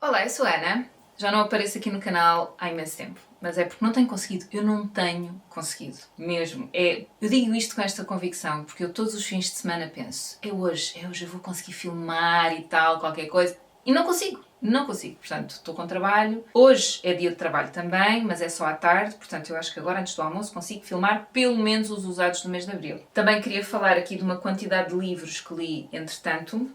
Olá, eu sou a Ana. Já não apareço aqui no canal há imenso tempo, mas é porque não tenho conseguido. Eu não tenho conseguido, mesmo. Eu digo isto com esta convicção, porque eu todos os fins de semana penso, é hoje eu vou conseguir filmar e tal, qualquer coisa, e não consigo. Não consigo, portanto, estou com trabalho. Hoje é dia de trabalho também, mas é só à tarde, portanto, eu acho que agora, antes do almoço, consigo filmar pelo menos os usados do mês de Abril. Também queria falar aqui de uma quantidade de livros que li, entretanto,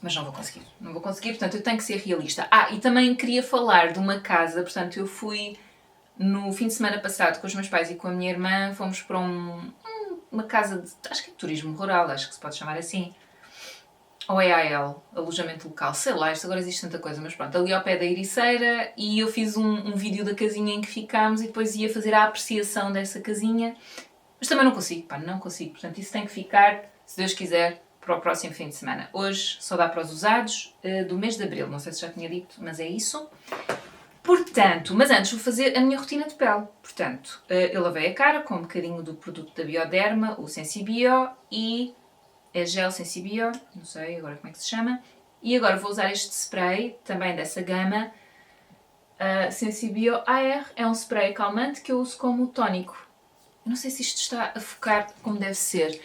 mas não vou conseguir. Não vou conseguir, portanto, eu tenho que ser realista. E também queria falar de uma casa, portanto, eu fui no fim de semana passado com os meus pais e com a minha irmã, fomos para uma casa de, acho que é de turismo rural, acho que se pode chamar assim. Ou EAL, alojamento local, sei lá, isto agora existe tanta coisa, mas pronto, ali ao pé da Ericeira, e eu fiz um vídeo da casinha em que ficámos e depois ia fazer a apreciação dessa casinha, mas também não consigo, não consigo, portanto isso tem que ficar, se Deus quiser, para o próximo fim de semana. Hoje só dá para os usados do mês de Abril, não sei se já tinha dito, mas é isso. Portanto, mas antes vou fazer a minha rotina de pele. Portanto, eu lavei a cara com um bocadinho do produto da Bioderma, o Sensibio, e é gel Sensibio, não sei agora como é que se chama. E agora vou usar este spray, também dessa gama, Sensibio AR, é um spray calmante que eu uso como tónico. Eu não sei se isto está a focar como deve ser.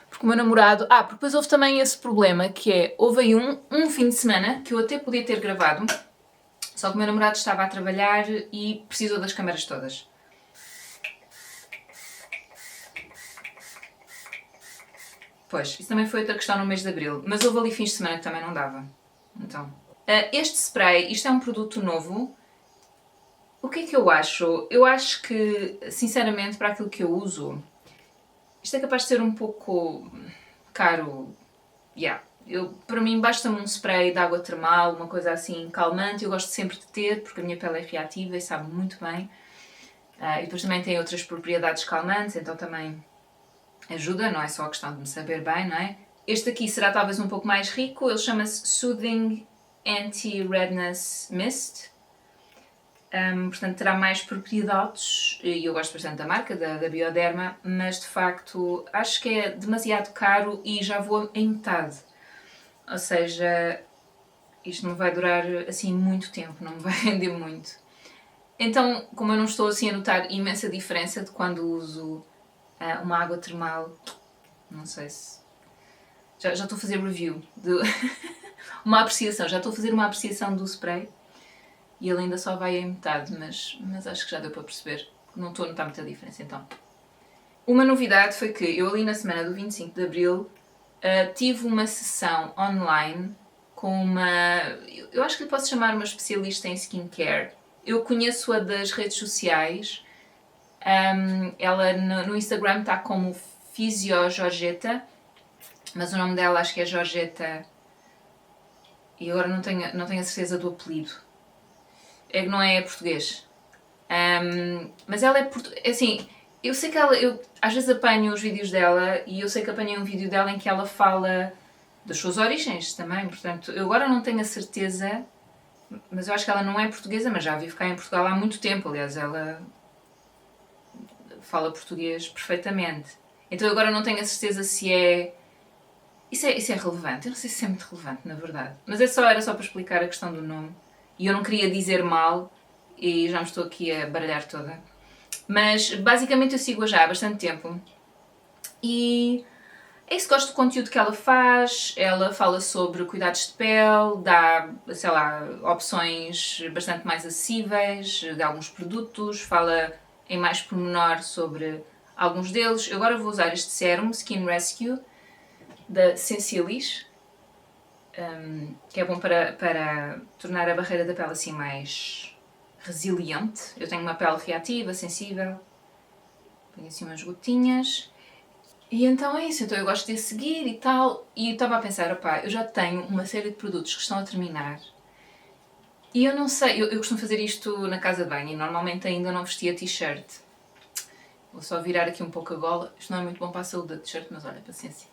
Porque o meu namorado... porque depois houve também esse problema, que é, houve aí um fim de semana que eu até podia ter gravado, só que o meu namorado estava a trabalhar e precisou das câmaras todas. Pois, isso também foi outra questão no mês de Abril, mas houve ali fins de semana que também não dava. Então, este spray, isto é um produto novo. O que é que eu acho? Eu acho que, sinceramente, para aquilo que eu uso, isto é capaz de ser um pouco caro. Para mim basta-me um spray de água termal, uma coisa assim calmante, eu gosto sempre de ter, porque a minha pele é reativa e sabe muito bem. E depois também tem outras propriedades calmantes, então também ajuda, não é só a questão de me saber bem, não é? Este aqui será talvez um pouco mais rico, ele chama-se Soothing Anti-Redness Mist. Portanto, terá mais propriedades, e eu gosto bastante da marca, da Bioderma, mas de facto acho que é demasiado caro e já vou em metade. Ou seja, isto não vai durar assim muito tempo, não me vai render muito. Então, como eu não estou assim a notar imensa diferença de quando uso uma água termal, não sei se... Já estou a fazer review de uma apreciação, já estou a fazer uma apreciação do spray. E ele ainda só vai em metade, mas acho que já deu para perceber. Não estou a notar muita diferença, então. Uma novidade foi que eu ali na semana do 25 de Abril tive uma sessão online com uma... Eu acho que lhe posso chamar uma especialista em skincare. Eu conheço-a das redes sociais. Ela no Instagram está como Physio Georgeta, mas o nome dela acho que é Georgeta... E agora não tenho a certeza do apelido. É que não é português. Mas ela é assim, eu sei que ela... Eu às vezes apanho os vídeos dela e eu sei que apanhei um vídeo dela em que ela fala das suas origens também, portanto, eu agora não tenho a certeza, mas eu acho que ela não é portuguesa, mas já vive cá em Portugal há muito tempo, aliás, ela fala português perfeitamente. Então eu agora não tenho a certeza se é... Isso é relevante, eu não sei se é muito relevante, na verdade. Mas era só para explicar a questão do nome. E eu não queria dizer mal, e já me estou aqui a baralhar toda. Mas, basicamente, eu sigo-a já há bastante tempo. E é isso, gosto do conteúdo que ela faz. Ela fala sobre cuidados de pele, dá, sei lá, opções bastante mais acessíveis de alguns produtos. Fala em mais pormenor sobre alguns deles. Eu agora vou usar este sérum, Skin Rescue, da Sensilis. Que é bom para tornar a barreira da pele assim mais resiliente. Eu tenho uma pele reativa, sensível. Ponho assim umas gotinhas. E então é isso, então eu gosto de seguir e tal. E eu estava a pensar, eu já tenho uma série de produtos que estão a terminar. E eu não sei, eu costumo fazer isto na casa de banho e normalmente ainda não vestia t-shirt. Vou só virar aqui um pouco a gola. Isto não é muito bom para a saúde da t-shirt, mas olha, paciência.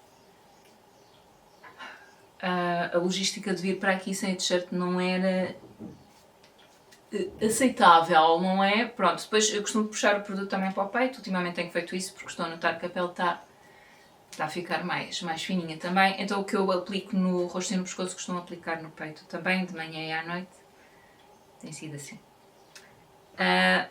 A logística de vir para aqui sem a t-shirt não era aceitável, não é? Pronto, depois eu costumo puxar o produto também para o peito, ultimamente tenho feito isso porque estou a notar que a pele está a ficar mais fininha também, então o que eu aplico no rosto e no pescoço costumo aplicar no peito também, de manhã e à noite. tem sido assim.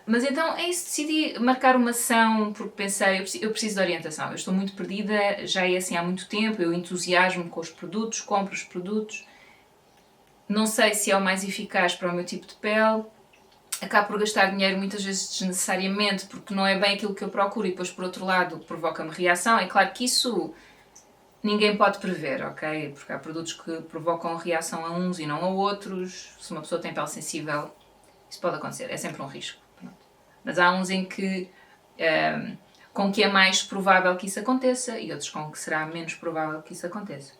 Mas então é isso, decidi marcar uma sessão porque pensei, eu preciso de orientação, eu estou muito perdida, já é assim há muito tempo, eu entusiasmo com os produtos, compro os produtos, não sei se é o mais eficaz para o meu tipo de pele, acabo por gastar dinheiro muitas vezes desnecessariamente porque não é bem aquilo que eu procuro e depois por outro lado provoca-me reação. É claro que isso ninguém pode prever, ok? Porque há produtos que provocam reação a uns e não a outros. Se uma pessoa tem pele sensível, isso pode acontecer, é sempre um risco. Pronto. Mas há uns em que com que é mais provável que isso aconteça e outros com que será menos provável que isso aconteça.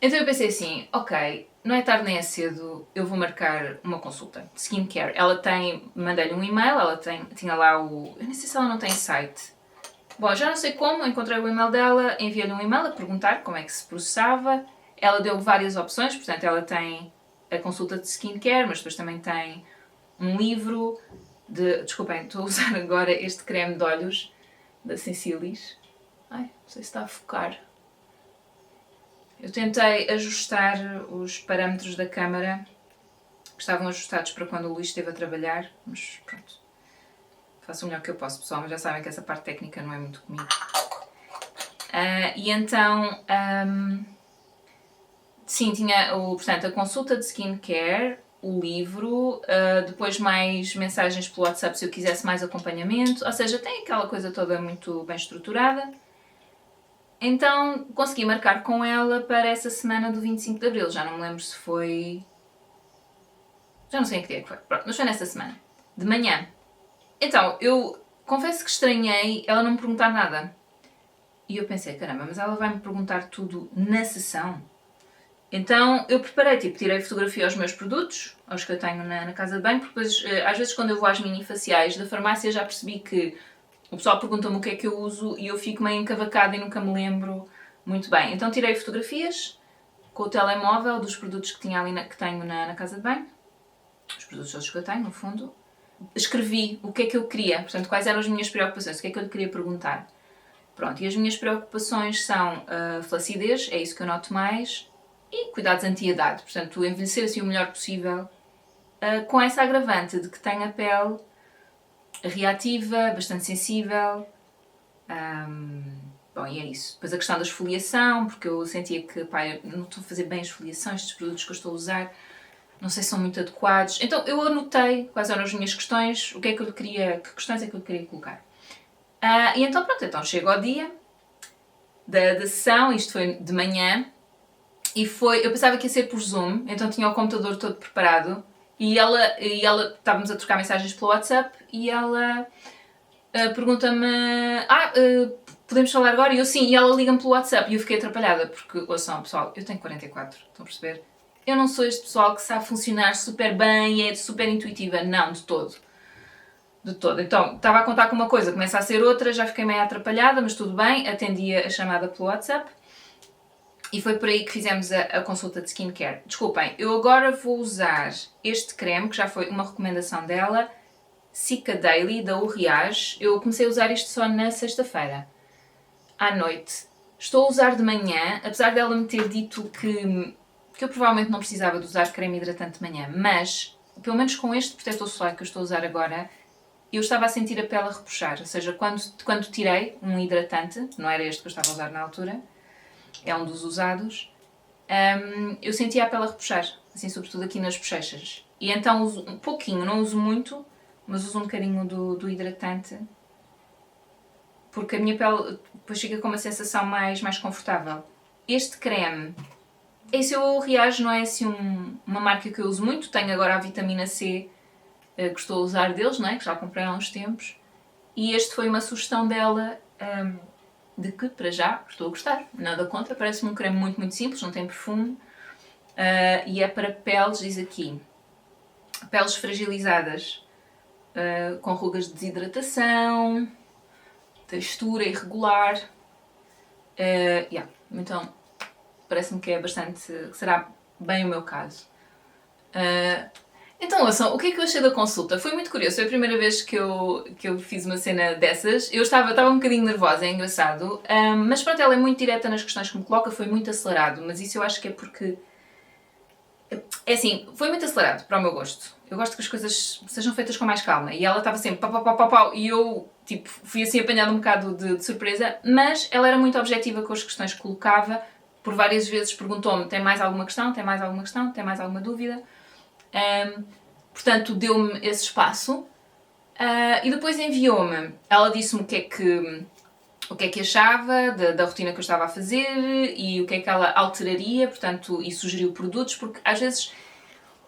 Então eu pensei assim, ok, não é tarde nem é cedo, eu vou marcar uma consulta de skincare. Ela tem, mandei-lhe um e-mail, ela tinha lá o... Eu nem sei se ela não tem site. Bom, já não sei como, encontrei o e-mail dela, enviei-lhe um e-mail a perguntar como é que se processava. Ela deu várias opções, portanto ela tem a consulta de skincare, mas depois também tem um livro de... Desculpem, estou a usar agora este creme de olhos da Sensilis. Ai, não sei se está a focar. Eu tentei ajustar os parâmetros da câmara, que estavam ajustados para quando o Luís esteve a trabalhar, mas pronto, faço o melhor que eu posso, pessoal, mas já sabem que essa parte técnica não é muito comigo. E então, sim, tinha portanto, a consulta de skincare, o livro, depois mais mensagens pelo WhatsApp se eu quisesse mais acompanhamento, ou seja, tem aquela coisa toda muito bem estruturada. Então consegui marcar com ela para essa semana do 25 de Abril. Já não me lembro se foi... Já não sei em que dia que foi. Pronto, mas foi nessa semana. De manhã. Então, eu confesso que estranhei ela não me perguntar nada. E eu pensei, caramba, mas ela vai me perguntar tudo na sessão? Então eu preparei, tirei fotografia aos meus produtos, aos que eu tenho na casa de banho, porque depois, às vezes quando eu vou às mini faciais da farmácia já percebi que o pessoal pergunta-me o que é que eu uso e eu fico meio encavacada e nunca me lembro muito bem. Então tirei fotografias com o telemóvel dos produtos que tinha ali que tenho na casa de banho. Os produtos todos que eu tenho, no fundo. Escrevi o que é que eu queria, portanto, quais eram as minhas preocupações, o que é que eu lhe queria perguntar. Pronto, e as minhas preocupações são flacidez, é isso que eu noto mais, e cuidados anti-idade. Portanto, envelhecer assim o melhor possível, com essa agravante de que tenho a pele reativa, bastante sensível. Bom, e é isso. Depois a questão da esfoliação, porque eu sentia que, pá, eu não estou a fazer bem as esfoliações dos produtos que eu estou a usar, não sei se são muito adequados. Então eu anotei quais eram as minhas questões, o que é que eu lhe queria, que questões é que eu lhe queria colocar. E então pronto, então chego ao dia da sessão, isto foi de manhã, e eu pensava que ia ser por Zoom, então tinha o computador todo preparado, e ela estávamos a trocar mensagens pelo WhatsApp, e ela pergunta-me, podemos falar agora? E eu sim, e ela liga-me pelo WhatsApp, e eu fiquei atrapalhada, porque, ouçam pessoal, eu tenho 44, estão a perceber? Eu não sou este pessoal que sabe funcionar super bem, é super intuitiva, não, de todo. De todo. Então, estava a contar com uma coisa, começa a ser outra, já fiquei meio atrapalhada, mas tudo bem, atendi a chamada pelo WhatsApp. E foi por aí que fizemos a consulta de skincare. Desculpem, eu agora vou usar este creme, que já foi uma recomendação dela, Cica Daily, da Uriage. Eu comecei a usar isto só na sexta-feira, à noite. Estou a usar de manhã, apesar dela me ter dito que eu provavelmente não precisava de usar creme hidratante de manhã, mas, pelo menos com este protetor solar que eu estou a usar agora, eu estava a sentir a pele a repuxar. Ou seja, quando tirei um hidratante, não era este que eu estava a usar na altura, é um dos usados, eu sentia a pele a repuxar, assim, sobretudo aqui nas bochechas. E então uso um pouquinho, não uso muito, mas uso um bocadinho do hidratante, porque a minha pele depois fica com uma sensação mais confortável. Este creme, esse eu reajo, não é assim uma marca que eu uso muito, tenho agora a vitamina C, que estou a usar deles, não é? Que já comprei há uns tempos, e este foi uma sugestão dela, de que, para já, estou a gostar, nada contra, parece-me um creme muito simples, não tem perfume, e é para peles, diz aqui, peles fragilizadas, com rugas de desidratação, textura irregular, então parece-me que é bastante, que será bem o meu caso. Então, ouçam, o que é que eu achei da consulta? Foi muito curioso, foi a primeira vez que eu fiz uma cena dessas. Eu estava um bocadinho nervosa, é engraçado, mas pronto, ela é muito direta nas questões que me coloca, foi muito acelerado, mas isso eu acho que é porque É assim, foi muito acelerado para o meu gosto. Eu gosto que as coisas sejam feitas com mais calma. E ela estava sempre pau, pau, pau, pau, pau, e eu, tipo, fui assim apanhada um bocado de surpresa, mas ela era muito objetiva com as questões que colocava. Por várias vezes perguntou-me, tem mais alguma questão? Tem mais alguma questão? Tem mais alguma dúvida? Portanto, deu-me esse espaço. E depois enviou-me. Ela disse-me o que é que achava da rotina que eu estava a fazer e o que é que ela alteraria, portanto, e sugeriu produtos, porque às vezes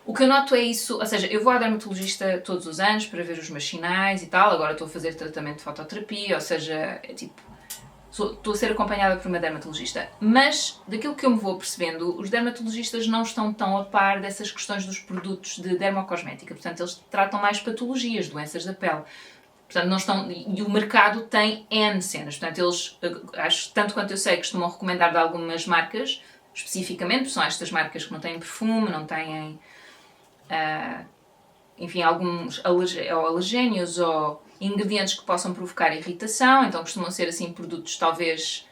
o que eu noto é isso, ou seja, eu vou à dermatologista todos os anos para ver os meus sinais e tal, agora estou a fazer tratamento de fototerapia, ou seja, é tipo, estou a ser acompanhada por uma dermatologista, mas daquilo que eu me vou percebendo, os dermatologistas não estão tão a par dessas questões dos produtos de dermocosmética, portanto, eles tratam mais patologias, doenças da pele. Portanto, não estão, e o mercado tem N cenas. Portanto, eles, acho, tanto quanto eu sei, costumam recomendar de algumas marcas, especificamente, são estas marcas que não têm perfume, não têm, enfim, alguns alergénios ou ingredientes que possam provocar irritação, então costumam ser, assim, produtos talvez,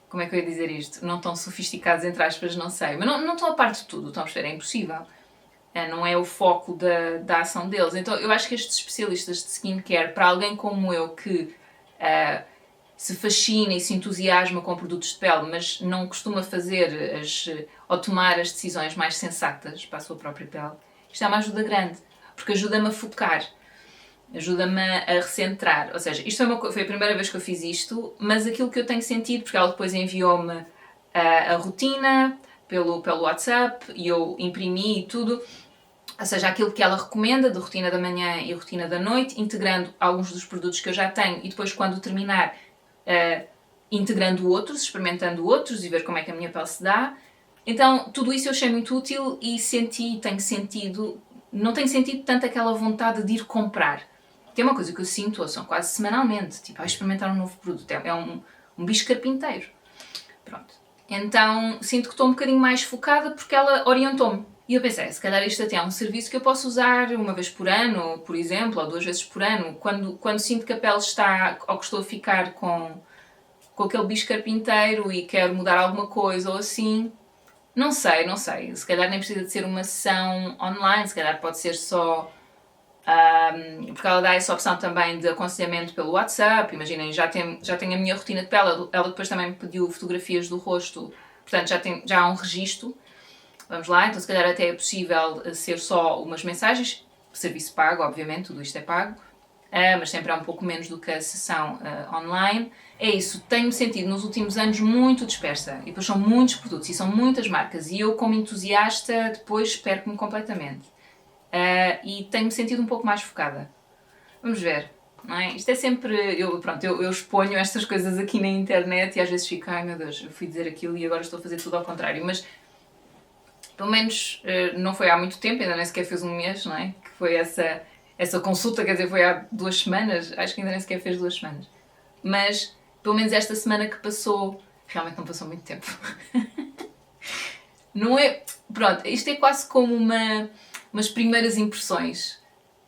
como é que eu ia dizer isto? Não tão sofisticados, entre aspas, não sei, mas não estão a par de tudo, estão a perceber? É impossível. Não é o foco da ação deles. Então eu acho que estes especialistas de skincare, para alguém como eu que se fascina e se entusiasma com produtos de pele, mas não costuma fazer ou tomar as decisões mais sensatas para a sua própria pele, isto é uma ajuda grande, porque ajuda-me a focar, ajuda-me a recentrar. Ou seja, isto foi a primeira vez que eu fiz isto, mas aquilo que eu tenho sentido, porque ela depois enviou-me a rotina pelo WhatsApp e eu imprimi e tudo. Ou seja, aquilo que ela recomenda de rotina da manhã e rotina da noite, integrando alguns dos produtos que eu já tenho e depois, quando terminar, integrando outros, experimentando outros e ver como é que a minha pele se dá. Então, tudo isso eu achei muito útil e não tenho sentido tanto aquela vontade de ir comprar. Tem uma coisa que eu sinto, ou são quase semanalmente, tipo, experimentar um novo produto, é um bicho carpinteiro. Pronto. Então, sinto que estou um bocadinho mais focada porque ela orientou-me. E eu pensei, se calhar isto até é um serviço que eu posso usar uma vez por ano, por exemplo, ou 2 vezes por ano, quando sinto que a pele está, ou que estou a ficar com aquele bicho carpinteiro e quero mudar alguma coisa ou assim. Não sei. Se calhar nem precisa de ser uma sessão online, se calhar pode ser só... porque ela dá essa opção também de aconselhamento pelo WhatsApp. Imaginem, já tenho a minha rotina de pele, ela depois também me pediu fotografias do rosto, portanto já há um registro. Vamos lá, então se calhar até é possível ser só umas mensagens, serviço pago, obviamente, tudo isto é pago, mas sempre é um pouco menos do que a sessão online. É isso, tenho-me sentido nos últimos anos muito dispersa, e depois são muitos produtos e são muitas marcas, e eu como entusiasta depois perco-me completamente. E tenho-me sentido um pouco mais focada. Vamos ver. Não é? Isto é sempre... Eu exponho estas coisas aqui na internet e às vezes fico, ai meu Deus, eu fui dizer aquilo e agora estou a fazer tudo ao contrário, mas pelo menos não foi há muito tempo, ainda nem sequer fez um mês, não é? Que foi essa consulta, quer dizer, foi há 2 semanas, acho que ainda nem sequer fez 2 semanas. Mas, pelo menos esta semana que passou, realmente não passou muito tempo. Não é... Pronto, isto é quase como umas primeiras impressões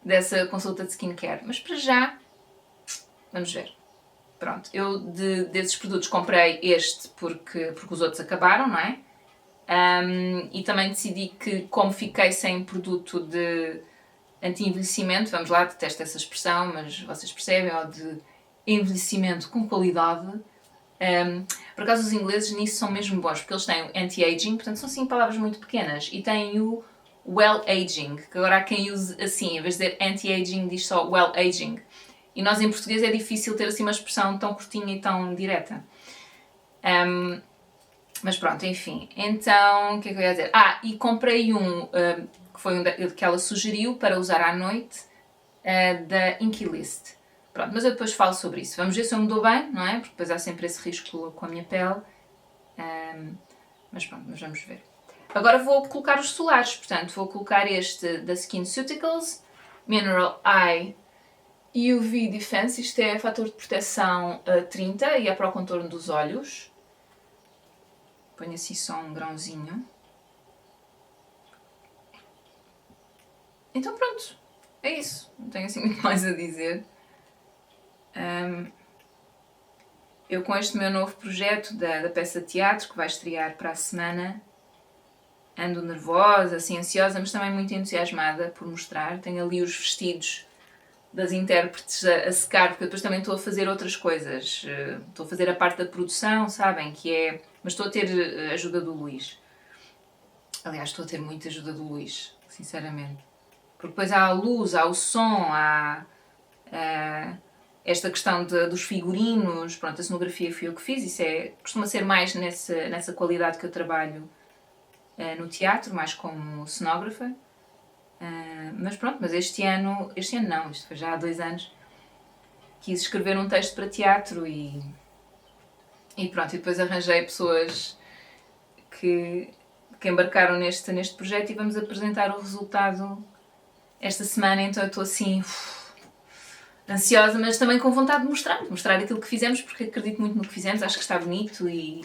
dessa consulta de skincare, mas para já, vamos ver. Pronto, eu desses produtos comprei este porque os outros acabaram, não é? E também decidi que, como fiquei sem produto de anti-envelhecimento, vamos lá, detesto essa expressão, mas vocês percebem, ou de envelhecimento com qualidade. Por acaso os ingleses nisso são mesmo bons, porque eles têm o anti-aging, portanto são assim palavras muito pequenas, e têm o well-aging, que agora há quem use assim, em vez de dizer anti-aging diz só well-aging. E nós em português é difícil ter assim uma expressão tão curtinha e tão direta. Mas pronto, enfim. Então, o que é que eu ia dizer? E comprei que foi que ela sugeriu para usar à noite, da Inkey List. Pronto, mas eu depois falo sobre isso. Vamos ver se eu me dou bem, não é? Porque depois há sempre esse risco com a minha pele. Mas pronto, mas vamos ver. Agora vou colocar os solares. Portanto, vou colocar este da SkinCeuticals Mineral Eye UV Defense. Isto é fator de proteção 30 e é para o contorno dos olhos. Ponho assim só um grãozinho. Então pronto, é isso. Não tenho assim muito mais a dizer. Eu com este meu novo projeto da peça de teatro, que vai estrear para a semana, ando nervosa, assim, ansiosa, mas também muito entusiasmada por mostrar. Tenho ali os vestidos das intérpretes a secar, porque eu depois também estou a fazer outras coisas. Estou a fazer a parte da produção, sabem? Mas estou a ter ajuda do Luís. Aliás, estou a ter muita ajuda do Luís, sinceramente. Porque depois há a luz, há o som, há esta questão dos figurinos. Pronto, a cenografia fui eu que fiz. Isso costuma ser mais nessa qualidade que eu trabalho no teatro, mais como cenógrafa. Mas pronto, mas este ano não, isto foi já há 2 anos, quis escrever um texto para teatro e pronto, e depois arranjei pessoas que embarcaram neste projeto e vamos apresentar o resultado esta semana, então eu estou assim ansiosa, mas também com vontade de mostrar aquilo que fizemos, porque acredito muito no que fizemos, acho que está bonito e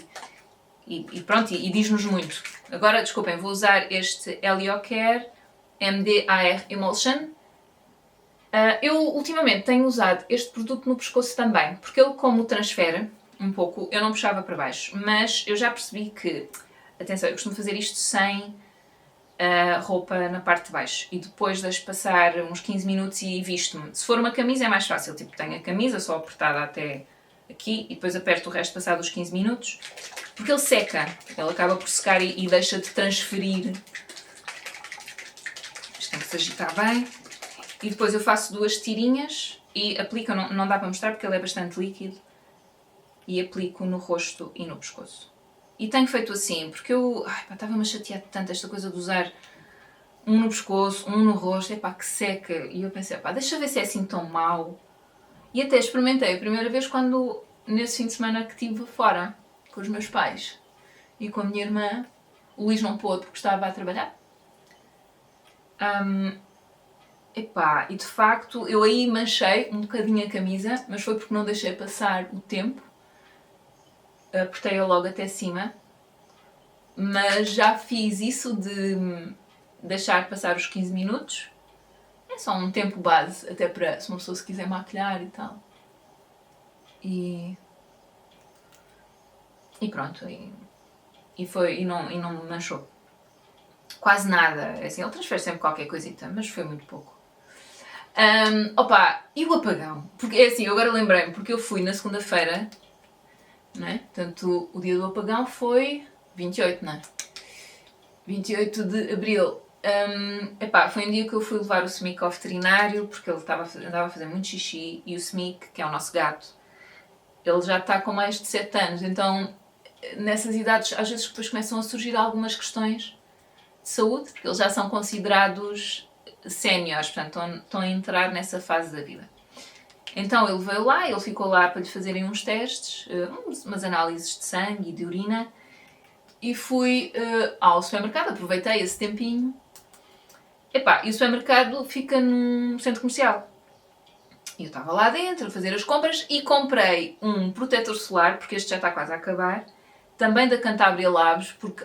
pronto, e diz-nos muito. Agora, desculpem, vou usar este Helio Care MDAR Emulsion. Eu ultimamente tenho usado este produto no pescoço também, porque ele como transfere um pouco, eu não puxava para baixo, mas eu já percebi que, atenção, eu costumo fazer isto sem roupa na parte de baixo e depois deixo passar uns 15 minutos e visto-me. Se for uma camisa é mais fácil, tipo, tenho a camisa só apertada até aqui e depois aperto o resto passado os 15 minutos, porque ele seca, ele acaba por secar e deixa de transferir. Isto tem que se agitar bem. E depois eu faço 2 tirinhas e aplico, não dá para mostrar porque ele é bastante líquido, e aplico no rosto e no pescoço. E tenho feito assim, porque eu estava-me a chatear tanto esta coisa de usar um no pescoço, um no rosto, que seca. E eu pensei, deixa eu ver se é assim tão mau. E até experimentei a primeira vez nesse fim de semana que estive fora, com os meus pais e com a minha irmã. O Luís não pôde porque estava a trabalhar. E de facto, eu aí manchei um bocadinho a camisa, mas foi porque não deixei passar o tempo. Apertei-a logo até cima. Mas já fiz isso de deixar passar os 15 minutos. É só um tempo base, até para se uma pessoa se quiser maquilhar e tal. E pronto. E não me manchou. Quase nada. Assim, ele transfere sempre qualquer coisita, mas foi muito pouco. E o apagão? Porque é assim, eu agora lembrei-me, porque eu fui na segunda-feira, não é? Portanto, o dia do apagão foi 28, não é? 28 de Abril. Foi um dia que eu fui levar o Smic ao veterinário, porque ele andava a fazer muito xixi, e o Smic, que é o nosso gato, ele já está com mais de 7 anos, então nessas idades às vezes depois começam a surgir algumas questões de saúde, porque eles já são considerados séniores, portanto estão a entrar nessa fase da vida. Então ele veio lá, ele ficou lá para lhe fazerem uns testes, umas análises de sangue e de urina, e fui ao supermercado, aproveitei esse tempinho. E o supermercado fica num centro comercial. E eu estava lá dentro a fazer as compras e comprei um protetor solar, porque este já está quase a acabar, também da Cantabria Labs, porque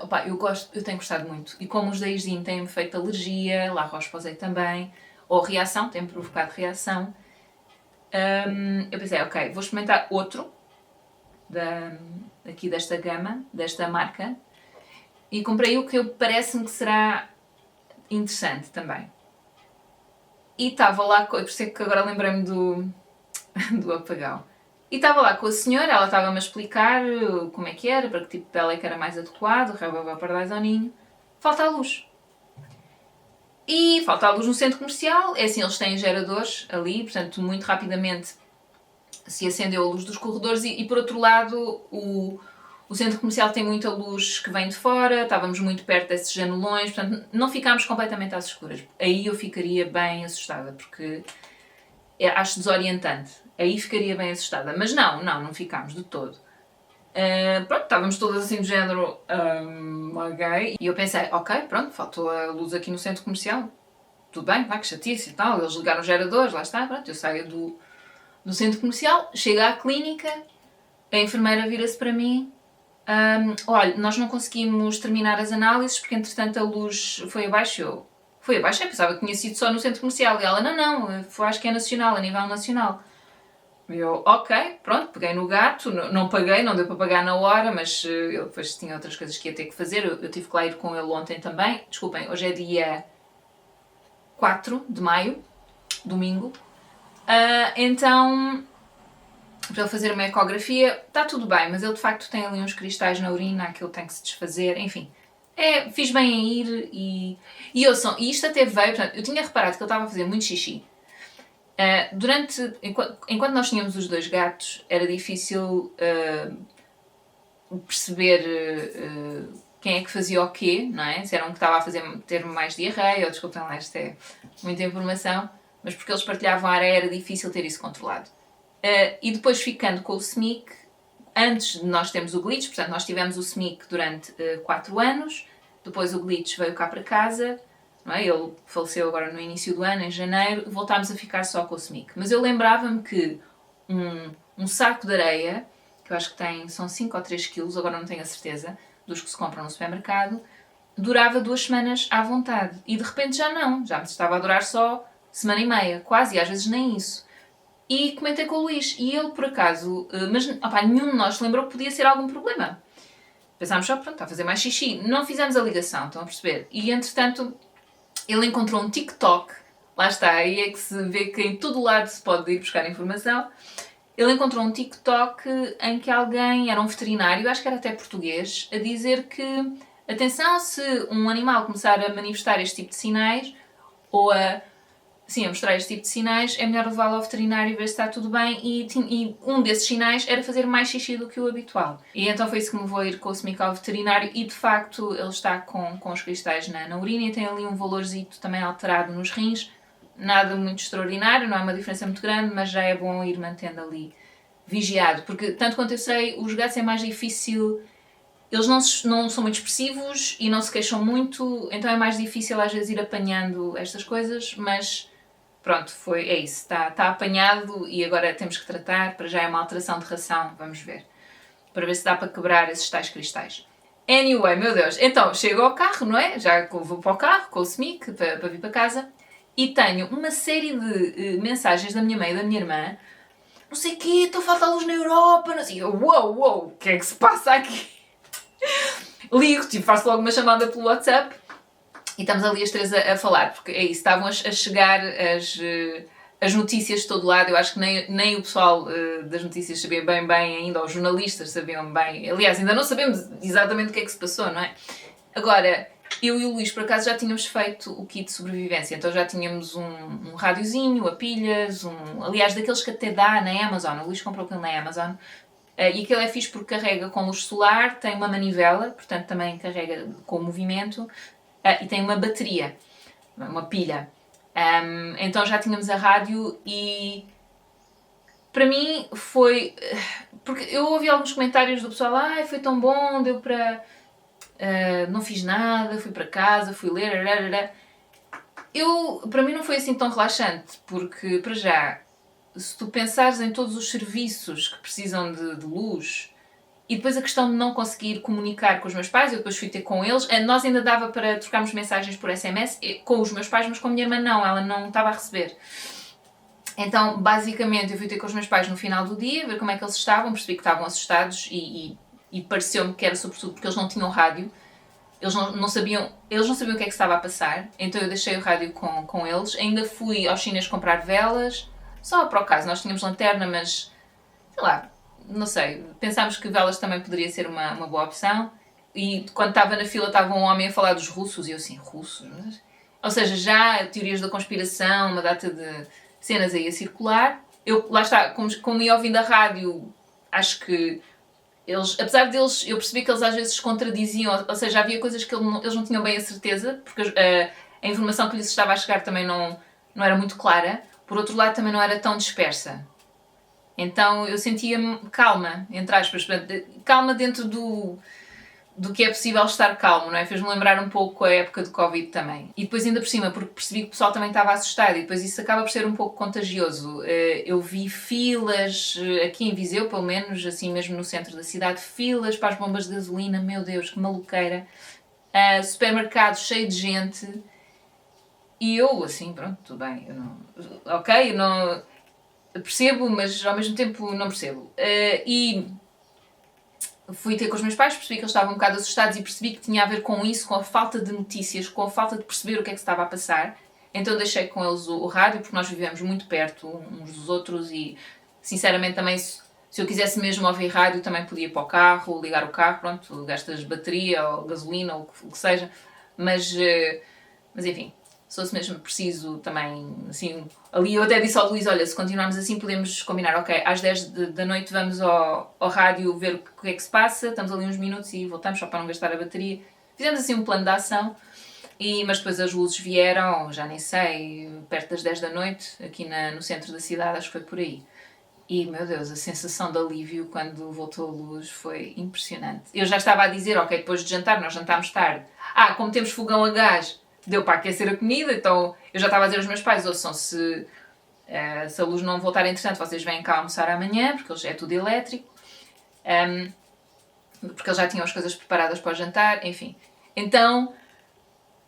eu tenho gostado muito. E como os da Isdin têm-me feito alergia, La Roche-Posay também, ou reação, tem provocado reação, eu pensei, vou experimentar outro, aqui desta gama, desta marca, e comprei o que parece-me que será interessante também. E estava lá, por isso é que agora lembrei-me do apagão. E estava lá com a senhora, ela estava-me a explicar como é que era, para que tipo de pele é que era mais adequado, reba pardais ao ninho. Falta a luz. E falta a luz no centro comercial, é assim, eles têm geradores ali, portanto muito rapidamente se acendeu a luz dos corredores e por outro lado o centro comercial tem muita luz que vem de fora, estávamos muito perto desses janelões, portanto não ficámos completamente às escuras. Aí eu ficaria bem assustada, porque acho desorientante. Aí ficaria bem assustada. Mas não ficámos de todo. Estávamos todas assim do género, ok. E eu pensei, pronto, faltou a luz aqui no centro comercial. Tudo bem, que chatice e tal. Eles ligaram os geradores, lá está, pronto, eu saio do centro comercial, chego à clínica, a enfermeira vira-se para mim. Olha, nós não conseguimos terminar as análises porque entretanto a luz foi abaixo. Foi abaixo? Eu pensava que tinha sido só no centro comercial. E ela, não, acho que é nacional, a nível nacional. Eu, ok, pronto, peguei no gato, não paguei, não deu para pagar na hora, mas eu depois tinha outras coisas que ia ter que fazer, eu tive que lá ir com ele ontem também. Desculpem, hoje é dia 4 de maio, domingo. Então, para ele fazer uma ecografia, está tudo bem, mas ele de facto tem ali uns cristais na urina, aquilo tem que se desfazer, enfim. Fiz bem em ir e ouçam, e isto até veio, portanto, eu tinha reparado que ele estava a fazer muito xixi. Enquanto nós tínhamos os 2 gatos, era difícil perceber quem é que fazia o quê, não é? Se era um que estava a ter mais diarreia, ou desculpem lá, isto é muita informação, mas porque eles partilhavam a área era difícil ter isso controlado. E depois ficando com o SMIC, antes de nós termos o Glitch, portanto nós tivemos o SMIC durante 4 anos, depois o Glitch veio cá para casa, não é? Ele faleceu agora no início do ano, em janeiro, voltámos a ficar só com o SMIC. Mas eu lembrava-me que um saco de areia, que eu acho que são 5 ou 3 quilos, agora não tenho a certeza, dos que se compram no supermercado, durava 2 semanas à vontade. E de repente já não, já me estava a durar só semana e meia, quase, e às vezes nem isso. E comentei com o Luís, e ele por acaso, mas nenhum de nós se lembrou que podia ser algum problema. Pensámos só, pronto, está a fazer mais xixi. Não fizemos a ligação, estão a perceber? E entretanto, ele encontrou um TikTok, lá está, aí é que se vê que em todo lado se pode ir buscar informação. Ele encontrou um TikTok em que alguém, era um veterinário, acho que era até português, a dizer que, atenção, se um animal começar a manifestar este tipo de sinais, ou a mostrar este tipo de sinais, é melhor levá-lo ao veterinário e ver se está tudo bem, e um desses sinais era fazer mais xixi do que o habitual. E então foi isso que me levou a ir com o SMIC ao veterinário, e de facto ele está com os cristais na urina e tem ali um valorzito também alterado nos rins, nada muito extraordinário, não é uma diferença muito grande, mas já é bom ir mantendo ali vigiado, porque tanto quanto eu sei, os gatos é mais difícil, eles não são muito expressivos e não se queixam muito, então é mais difícil às vezes ir apanhando estas coisas, mas pronto, é isso, está apanhado e agora temos que tratar, para já é uma alteração de ração, vamos ver, para ver se dá para quebrar esses tais cristais. Anyway, meu Deus, então chego ao carro, não é? Já vou para o carro com o SMIC para vir para casa e tenho uma série de mensagens da minha mãe e da minha irmã, não sei o quê, estou a faltar luz na Europa, não sei, uou, o que é que se passa aqui? Ligo, faço logo uma chamada pelo WhatsApp e estamos ali as 3 a falar, porque é isso, estavam a chegar as notícias de todo lado. Eu acho que nem o pessoal das notícias sabia bem ainda, os jornalistas sabiam bem. Aliás, ainda não sabemos exatamente o que é que se passou, não é? Agora, eu e o Luís, por acaso, já tínhamos feito o kit de sobrevivência, então já tínhamos um rádiozinho, a pilhas, aliás, daqueles que até dá na Amazon. O Luís comprou aquilo na Amazon. E aquilo é fixe porque carrega com luz solar, tem uma manivela, portanto também carrega com movimento, e tem uma bateria, uma pilha. Então já tínhamos a rádio e para mim foi... Porque eu ouvi alguns comentários do pessoal, foi tão bom, deu para... não fiz nada, fui para casa, fui ler... Para mim não foi assim tão relaxante, porque para já, se tu pensares em todos os serviços que precisam de luz, e depois a questão de não conseguir comunicar com os meus pais, eu depois fui ter com eles, nós ainda dava para trocarmos mensagens por SMS com os meus pais, mas com a minha irmã não, ela não estava a receber. Então, basicamente, eu fui ter com os meus pais no final do dia, ver como é que eles estavam, percebi que estavam assustados e pareceu-me que era sobretudo porque eles não tinham rádio, eles não sabiam o que é que estava a passar, então eu deixei o rádio com eles, ainda fui aos chineses comprar velas, só para o caso, nós tínhamos lanterna, mas, sei lá, não sei, pensámos que velas também poderia ser uma boa opção, e quando estava na fila estava um homem a falar dos russos, e eu assim, russos? Ou seja, já teorias da conspiração, uma data de cenas aí a circular. Eu, lá está, como ia ouvindo a rádio, acho que eles, apesar deles, eu percebi que eles às vezes se contradiziam, ou seja, havia coisas que eles não tinham bem a certeza, porque a informação que lhes estava a chegar também não era muito clara, por outro lado também não era tão dispersa. Então eu sentia-me calma, entre aspas, calma dentro do que é possível estar calmo, não é? Fez-me lembrar um pouco a época do Covid também. E depois ainda por cima, porque percebi que o pessoal também estava assustado e depois isso acaba por ser um pouco contagioso. Eu vi filas, aqui em Viseu pelo menos, assim mesmo no centro da cidade, filas para as bombas de gasolina, meu Deus, que maluqueira. Supermercado cheio de gente. E eu, assim, pronto, tudo bem, eu não... Ok, eu não... percebo, mas ao mesmo tempo não percebo. E fui ter com os meus pais, percebi que eles estavam um bocado assustados e percebi que tinha a ver com isso, com a falta de notícias, com a falta de perceber o que é que se estava a passar. Então deixei com eles o rádio, porque nós vivemos muito perto uns dos outros e, sinceramente, também se eu quisesse mesmo ouvir rádio, também podia ir para o carro, ligar o carro, pronto, gastas bateria ou gasolina ou o que seja. Mas enfim, se fosse mesmo preciso também, assim, ali eu até disse ao Luís, olha, se continuarmos assim podemos combinar, ok, às 10 da noite vamos ao rádio ver o que é que se passa, estamos ali uns minutos e voltamos só para não gastar a bateria. Fizemos assim um plano de ação, mas depois as luzes vieram, já nem sei, perto das 10 da noite, aqui no centro da cidade, acho que foi por aí. E, meu Deus, a sensação de alívio quando voltou a luz foi impressionante. Eu já estava a dizer, ok, depois de jantar, nós jantámos tarde. Como temos fogão a gás, deu para aquecer a comida, então eu já estava a dizer aos meus pais, ouçam, se a luz não voltar entretanto, vocês vêm cá almoçar amanhã, porque é tudo elétrico. Porque eles já tinham as coisas preparadas para o jantar, enfim. Então,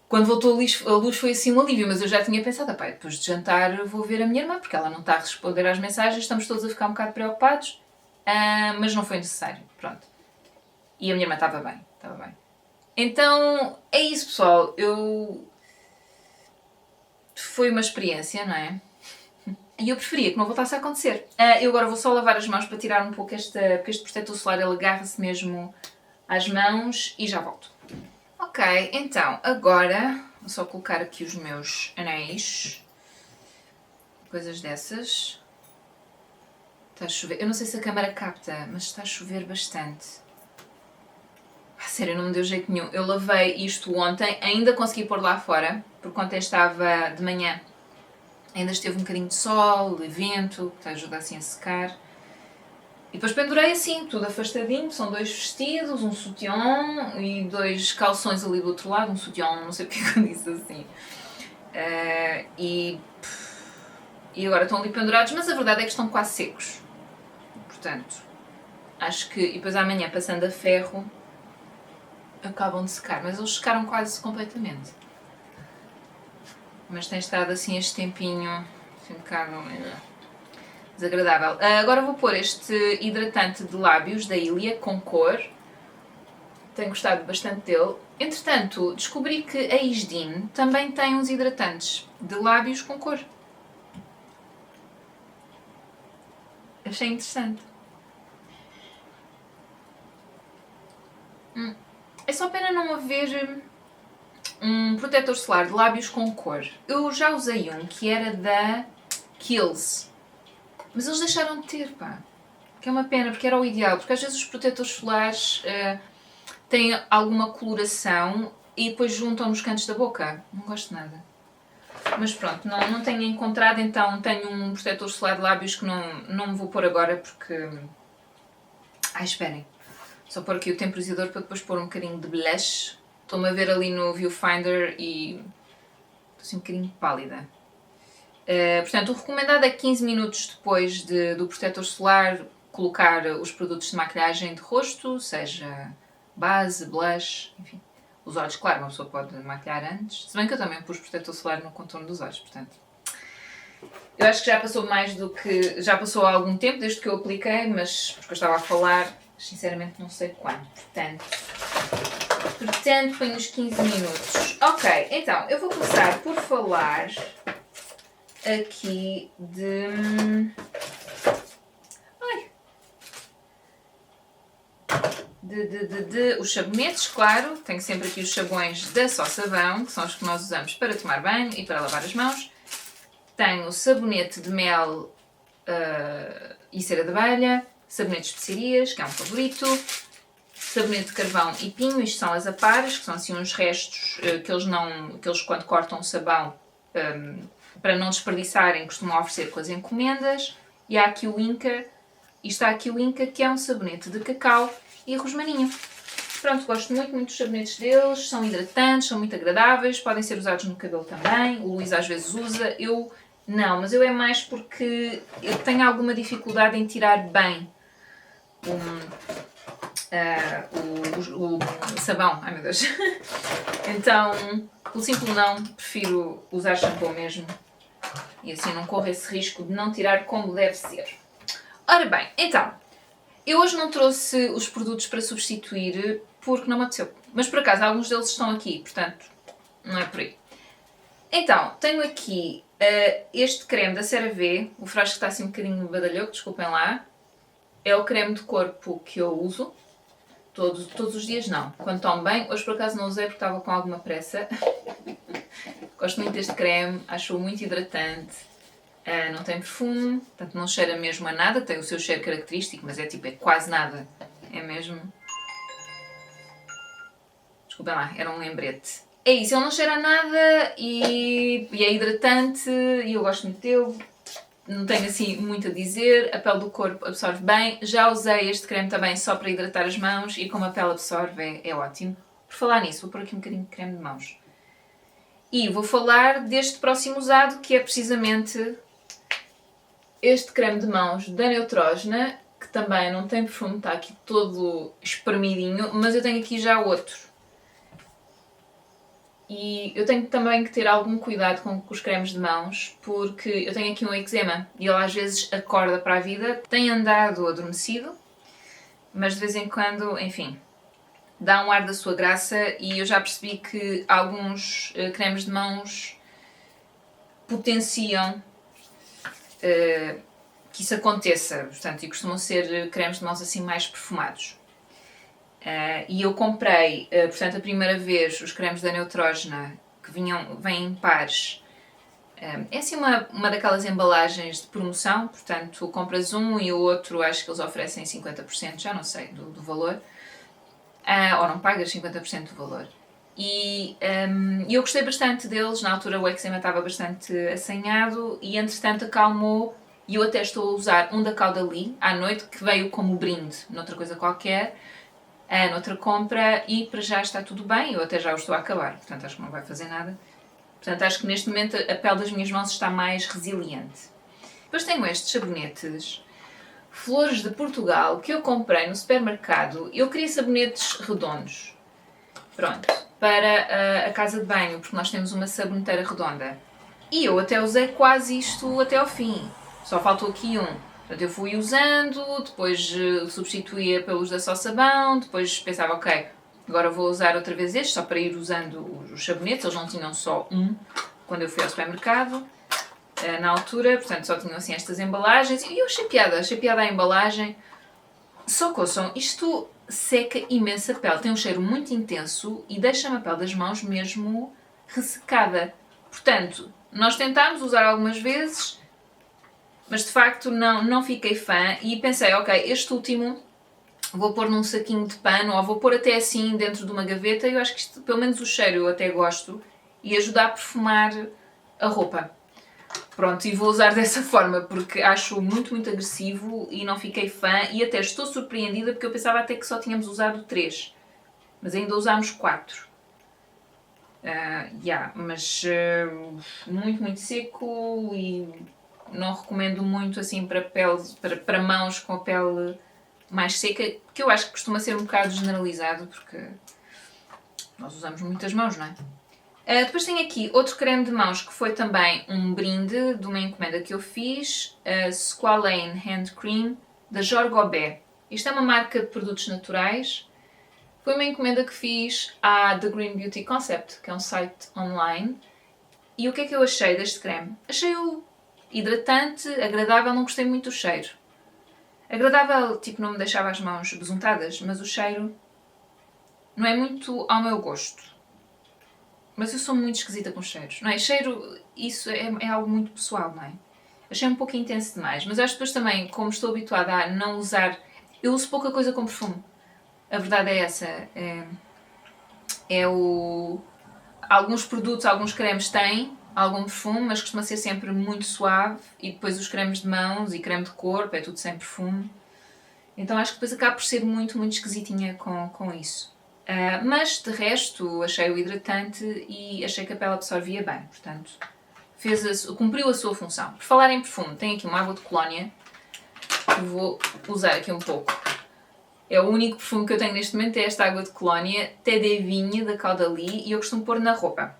quando voltou a luz foi assim um alívio, mas eu já tinha pensado, depois de jantar vou ver a minha irmã, porque ela não está a responder às mensagens, estamos todos a ficar um bocado preocupados, mas não foi necessário, pronto. E a minha irmã estava bem. Então, é isso, pessoal, foi uma experiência, não é? E eu preferia que não voltasse a acontecer. Eu agora vou só lavar as mãos para tirar um pouco porque este protetor solar, ele agarra-se mesmo às mãos e já volto. Ok, então, agora vou só colocar aqui os meus anéis. Coisas dessas. Está a chover. Eu não sei se a câmera capta, mas está a chover bastante. Sério, não me deu jeito nenhum. Eu lavei isto ontem, ainda consegui pôr lá fora, porque ontem estava de manhã. Ainda esteve um bocadinho de sol, vento, que ajuda assim a secar. E depois pendurei assim, tudo afastadinho, são 2 vestidos, um sutiã e 2 calções ali do outro lado, um sutiã, não sei porque eu disse assim. E agora estão ali pendurados, mas a verdade é que estão quase secos. Portanto, acho que, e depois amanhã passando a ferro, acabam de secar, mas eles secaram quase completamente. Mas tem estado assim este tempinho, assim um bocado desagradável. Agora vou pôr este hidratante de lábios da Ilia com cor. Tenho gostado bastante dele. Entretanto, descobri que a Isdin também tem uns hidratantes de lábios com cor. Achei interessante. É só pena não haver um protetor solar de lábios com cor. Eu já usei um que era da Kiehl's, mas eles deixaram de ter, pá. Que é uma pena, porque era o ideal. Porque às vezes os protetores solares têm alguma coloração e depois juntam nos cantos da boca. Não gosto nada. Mas pronto, não tenho encontrado, então tenho um protetor solar de lábios que não me vou pôr agora porque... esperem. Só pôr aqui o temporizador para depois pôr um bocadinho de blush. Estou-me a ver ali no viewfinder e estou assim um bocadinho pálida. Portanto, o recomendado é 15 minutos depois do protetor solar colocar os produtos de maquilhagem de rosto, seja base, blush, enfim. Os olhos, claro, uma pessoa pode maquilhar antes. Se bem que eu também pus protetor solar no contorno dos olhos, portanto. Eu acho que já passou já passou há algum tempo desde que eu apliquei, mas porque eu estava a falar, sinceramente não sei quando. Portanto, foi uns 15 minutos. Ok, então, eu vou começar por falar aqui de os sabonetes, claro. Tenho sempre aqui os sabões da Só Sabão, que são os que nós usamos para tomar banho e para lavar as mãos. Tenho o sabonete de mel e cera de abelha, sabonete de especiarias, que é um favorito, sabonete de carvão e pinho, isto são as aparas, que são assim uns restos que eles quando cortam o sabão, para não desperdiçarem, costumam oferecer com as encomendas. E há aqui o Inca, que é um sabonete de cacau e rosmaninho. Pronto, gosto muito dos sabonetes deles, são hidratantes, são muito agradáveis, podem ser usados no cabelo também, o Luís às vezes usa, eu não, mas eu é mais porque eu tenho alguma dificuldade em tirar bem o sabão, ai meu Deus. Então, pelo simples não, prefiro usar shampoo mesmo. E assim não corro esse risco de não tirar como deve ser. Ora bem, então, eu hoje não trouxe os produtos para substituir porque não me apeteceu. Mas por acaso alguns deles estão aqui, portanto, não é por aí. Então, tenho aqui este creme da CeraVe, o frasco está assim um bocadinho badalhoco, desculpem lá. É o creme de corpo que eu uso. Todos os dias não. Quando tomo bem, hoje por acaso não usei porque estava com alguma pressa. Gosto muito deste creme, acho-o muito hidratante. Não tem perfume, portanto não cheira mesmo a nada, tem o seu cheiro característico, mas é quase nada. É mesmo... Desculpem lá, era um lembrete. É isso, ele não cheira a nada e é hidratante e eu gosto muito dele. Não tenho assim muito a dizer, a pele do corpo absorve bem. Já usei este creme também só para hidratar as mãos e como a pele absorve é ótimo. Por falar nisso, vou pôr aqui um bocadinho de creme de mãos. E vou falar deste próximo usado que é precisamente este creme de mãos da Neutrogena, que também não tem perfume, está aqui todo espremidinho, mas eu tenho aqui já outro. E eu tenho também que ter algum cuidado com os cremes de mãos, porque eu tenho aqui um eczema e ele às vezes acorda para a vida, tem andado adormecido, mas de vez em quando, enfim, dá um ar da sua graça e eu já percebi que alguns cremes de mãos potenciam que isso aconteça, portanto, e costumam ser cremes de mãos assim mais perfumados. E eu comprei, portanto, a primeira vez os cremes da Neutrogena que vêm em pares. É assim uma daquelas embalagens de promoção, portanto, compras um e o outro acho que eles oferecem 50%, já não sei, do valor. Ou não pagas 50% do valor. E eu gostei bastante deles, na altura o eczema estava bastante assanhado e entretanto acalmou e eu até estou a usar um da Caudalie à noite, que veio como brinde, noutra coisa qualquer, noutra compra e para já está tudo bem, eu até já o estou a acabar, portanto acho que não vai fazer nada. Portanto acho que neste momento a pele das minhas mãos está mais resiliente. Depois tenho estes sabonetes Flores de Portugal que eu comprei no supermercado. Eu queria sabonetes redondos. Pronto, para a casa de banho, porque nós temos uma saboneteira redonda. E eu até usei quase isto até ao fim. Só faltou aqui um. Portanto, eu fui usando, depois substituía pelos da Só Sabão, depois pensava, ok, agora vou usar outra vez este, só para ir usando os sabonetes. Eles não tinham só um quando eu fui ao supermercado, na altura, portanto só tinham assim estas embalagens. E eu achei piada a embalagem. Só que ouçam, isto seca imensa pele, tem um cheiro muito intenso e deixa-me a pele das mãos mesmo ressecada. Portanto, nós tentámos usar algumas vezes, mas de facto não fiquei fã e pensei, ok, este último vou pôr num saquinho de pano ou vou pôr até assim dentro de uma gaveta e eu acho que isto, pelo menos o cheiro eu até gosto e ajuda a perfumar a roupa. Pronto, e vou usar dessa forma porque acho muito, muito agressivo e não fiquei fã e até estou surpreendida porque eu pensava até que só tínhamos usado 3, mas ainda usámos 4. Mas muito, muito seco e não recomendo muito assim para pele, para mãos com a pele mais seca, que eu acho que costuma ser um bocado generalizado porque nós usamos muitas mãos, não é? Depois tenho aqui outro creme de mãos que foi também um brinde de uma encomenda que eu fiz, Squalane Hand Cream, da Jorgobé. Isto é uma marca de produtos naturais. Foi uma encomenda que fiz à The Green Beauty Concept, que é um site online. E o que é que eu achei deste creme? Achei-o hidratante, agradável, não gostei muito do cheiro. Agradável, tipo, não me deixava as mãos besuntadas, mas o cheiro não é muito ao meu gosto. Mas eu sou muito esquisita com cheiros, não é? Cheiro, isso é algo muito pessoal, não é? Achei um pouco intenso demais, mas acho que depois também, como estou habituada a não usar... Eu uso pouca coisa com perfume. A verdade é essa. Alguns produtos, alguns cremes têm algum perfume, mas costuma ser sempre muito suave. E depois os cremes de mãos e creme de corpo, é tudo sem perfume. Então acho que depois acabo por ser muito, muito esquisitinha com isso. Mas de resto achei-o hidratante e achei que a pele absorvia bem, portanto cumpriu a sua função. Por falar em perfume, tenho aqui uma água de colónia que vou usar aqui um pouco. É o único perfume que eu tenho neste momento, é esta água de colónia Thé de Vigne da Caudalie e eu costumo pôr na roupa.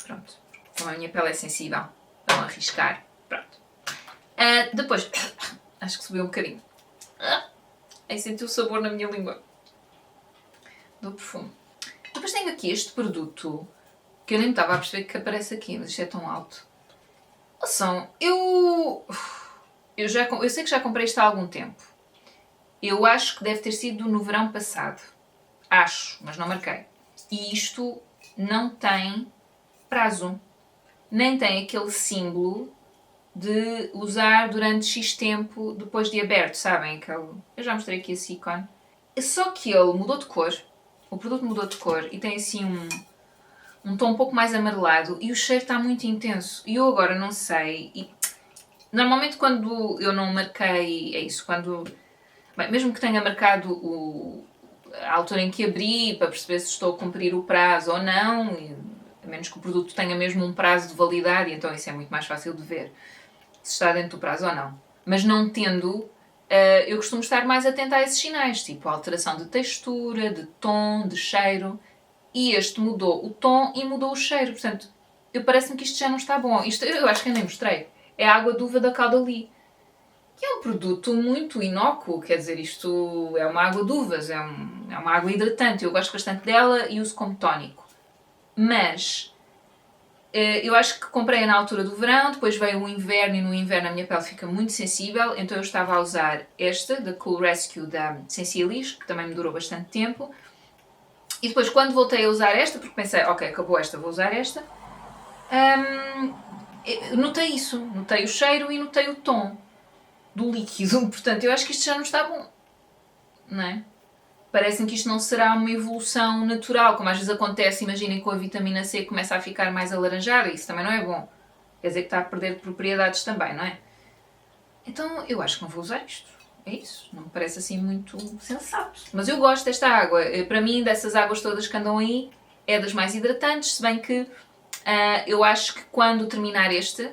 Pronto. Como a minha pele é sensível, vão arriscar. Pronto. Depois, acho que subiu um bocadinho. Aí senti o sabor na minha língua do perfume. Depois tenho aqui este produto que eu nem estava a perceber que aparece aqui, mas isto é tão alto. Ouçam, eu sei que já comprei isto há algum tempo. Eu acho que deve ter sido no verão passado. Acho, mas não marquei. E isto não tem prazo. Nem tem aquele símbolo de usar durante X tempo depois de aberto, sabem? Eu já mostrei aqui esse ícone. Só que ele mudou de cor. O produto mudou de cor e tem assim um tom um pouco mais amarelado e o cheiro está muito intenso. E eu agora não sei. Normalmente quando eu não marquei, é isso, bem, mesmo que tenha marcado a altura em que abri para perceber se estou a cumprir o prazo ou não, a menos que o produto tenha mesmo um prazo de validade, então isso é muito mais fácil de ver se está dentro do prazo ou não. Mas não tendo, eu costumo estar mais atenta a esses sinais, tipo a alteração de textura, de tom, de cheiro. E este mudou o tom e mudou o cheiro. Portanto, parece-me que isto já não está bom. Isto eu acho que eu nem mostrei. É a água de uva da Caudalie. Que é um produto muito inócuo. Quer dizer, isto é uma água de uvas. É uma água hidratante. Eu gosto bastante dela e uso como tónico. Mas eu acho que comprei-a na altura do verão, depois veio o inverno e no inverno a minha pele fica muito sensível, então eu estava a usar esta, da Cool Rescue da Sensilis, que também me durou bastante tempo. E depois quando voltei a usar esta, porque pensei, ok, acabou esta, vou usar esta, notei isso, notei o cheiro e notei o tom do líquido, portanto eu acho que isto já não está bom, não é? Parece-me que isto não será uma evolução natural, como às vezes acontece, imaginem com a vitamina C que começa a ficar mais alaranjada, isso também não é bom. Quer dizer que está a perder propriedades também, não é? Então eu acho que não vou usar isto. É isso. Não me parece assim muito sensato. Mas eu gosto desta água. Para mim, dessas águas todas que andam aí, é das mais hidratantes, se bem que eu acho que quando terminar este,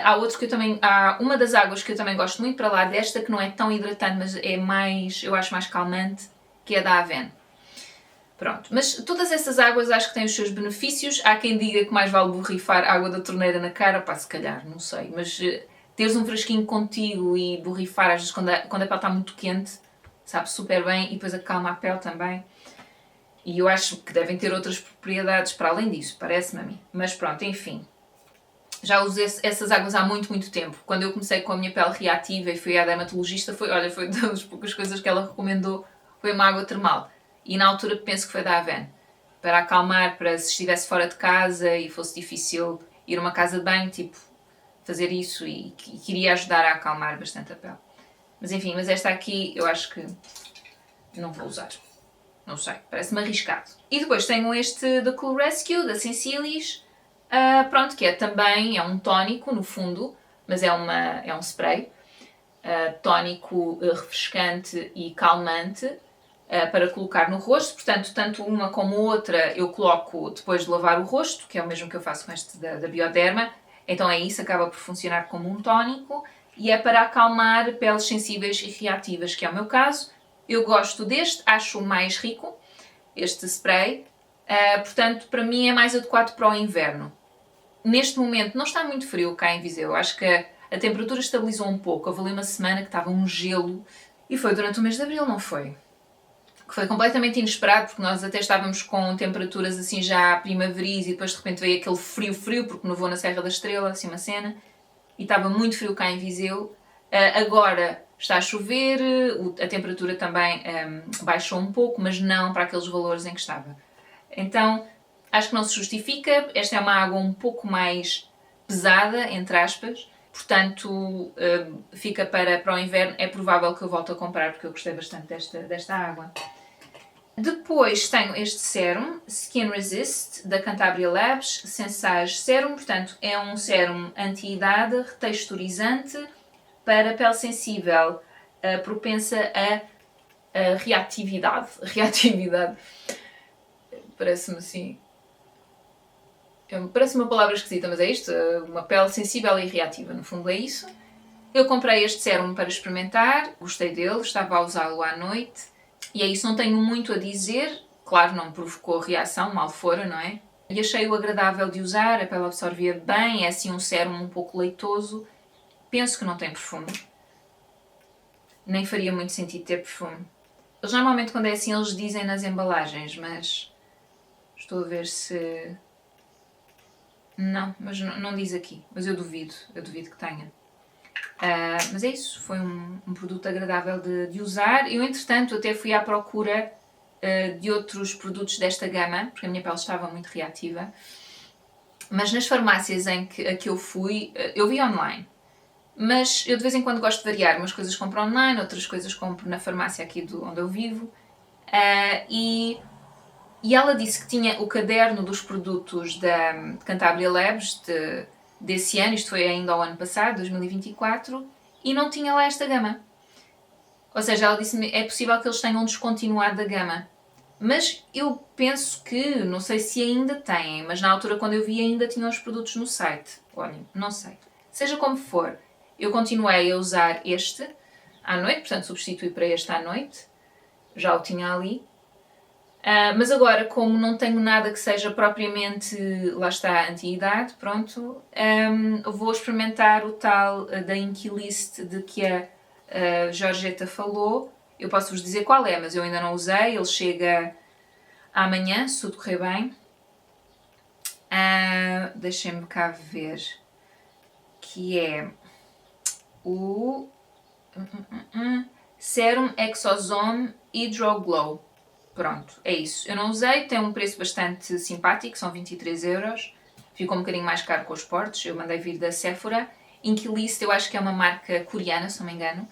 há outro que eu também... Há uma das águas que eu também gosto muito para lá desta, que não é tão hidratante, mas é mais, eu acho mais calmante, que é da Avène. Pronto, mas todas essas águas acho que têm os seus benefícios. Há quem diga que mais vale borrifar água da torneira na cara, pá, se calhar, não sei, mas teres um frasquinho contigo e borrifar, às vezes quando a pele está muito quente, sabe super bem e depois acalma a pele também. E eu acho que devem ter outras propriedades para além disso, parece-me a mim. Mas pronto, enfim. Já usei essas águas há muito, muito tempo. Quando eu comecei com a minha pele reativa e fui à dermatologista, foi das poucas coisas que ela recomendou, foi uma água termal. E na altura penso que foi da Avène. Para acalmar, para se estivesse fora de casa e fosse difícil ir a uma casa de banho, tipo, fazer isso e queria ajudar a acalmar bastante a pele. Mas enfim, mas esta aqui eu acho que não vou usar. Não sei, parece-me arriscado. E depois tenho este da Cool Rescue, da Sensilis, pronto, que também é um tónico no fundo, mas é um spray. Tónico refrescante e calmante para colocar no rosto. Portanto, tanto uma como outra eu coloco depois de lavar o rosto, que é o mesmo que eu faço com este da Bioderma. Então é isso, acaba por funcionar como um tónico e é para acalmar peles sensíveis e reativas, que é o meu caso. Eu gosto deste, acho mais rico, este spray, portanto para mim é mais adequado para o inverno. Neste momento não está muito frio cá em Viseu, acho que a temperatura estabilizou um pouco, houve ali uma semana que estava um gelo e foi durante o mês de Abril, não foi? Que foi completamente inesperado, porque nós até estávamos com temperaturas assim já primaveris e depois de repente veio aquele frio, porque nevou na Serra da Estrela, assim uma cena, e estava muito frio cá em Viseu. Agora está a chover, a temperatura também baixou um pouco, mas não para aqueles valores em que estava. Então, acho que não se justifica. Esta é uma água um pouco mais pesada, entre aspas, portanto, fica para o inverno. É provável que eu volte a comprar, porque eu gostei bastante desta água. Depois tenho este sérum, Skin Resist, da Cantabria Labs, Sensage Serum, portanto é um sérum anti-idade, retexturizante, para pele sensível, propensa a reatividade. Reatividade. Parece-me assim... Parece uma palavra esquisita, mas é isto, uma pele sensível e reativa, no fundo é isso. Eu comprei este sérum para experimentar, gostei dele, estava a usá-lo à noite. E é isso, não tenho muito a dizer, claro, não me provocou reação, mal fora, não é? e achei-o agradável de usar, a pele absorvia bem, é assim um sérum um pouco leitoso. Penso que não tem perfume. Nem faria muito sentido ter perfume. Eles normalmente quando é assim eles dizem nas embalagens, mas estou a ver se... Não, mas não diz aqui, mas eu duvido que tenha. Mas é isso, foi um produto agradável de usar. Eu entretanto até fui à procura de outros produtos desta gama, porque a minha pele estava muito reativa. Mas nas farmácias a que eu fui, eu vi online. Mas eu de vez em quando gosto de variar, umas coisas compro online, outras coisas compro na farmácia aqui onde eu vivo. E ela disse que tinha o caderno dos produtos da Cantabria Labs desse ano, isto foi ainda ao ano passado, 2024, e não tinha lá esta gama. Ou seja, ela disse-me é possível que eles tenham descontinuado a gama. Mas eu penso que, não sei se ainda têm, mas na altura quando eu vi ainda tinham os produtos no site. Olhem, não sei. Seja como for, eu continuei a usar este à noite, portanto substituí para este à noite. Já o tinha ali. Mas agora, como não tenho nada que seja propriamente, lá está, anti-idade, pronto, vou experimentar o tal da Inkilist de que a Georgeta falou. Eu posso-vos dizer qual é, mas eu ainda não usei. Ele chega amanhã, se tudo correr bem. Deixem-me cá ver. Que é o Serum Exosome Hydro Glow. Pronto, é isso. Eu não usei, tem um preço bastante simpático, são 23€. Ficou um bocadinho mais caro com os portos, eu mandei vir da Sephora. Inkilist, eu acho que é uma marca coreana, se não me engano.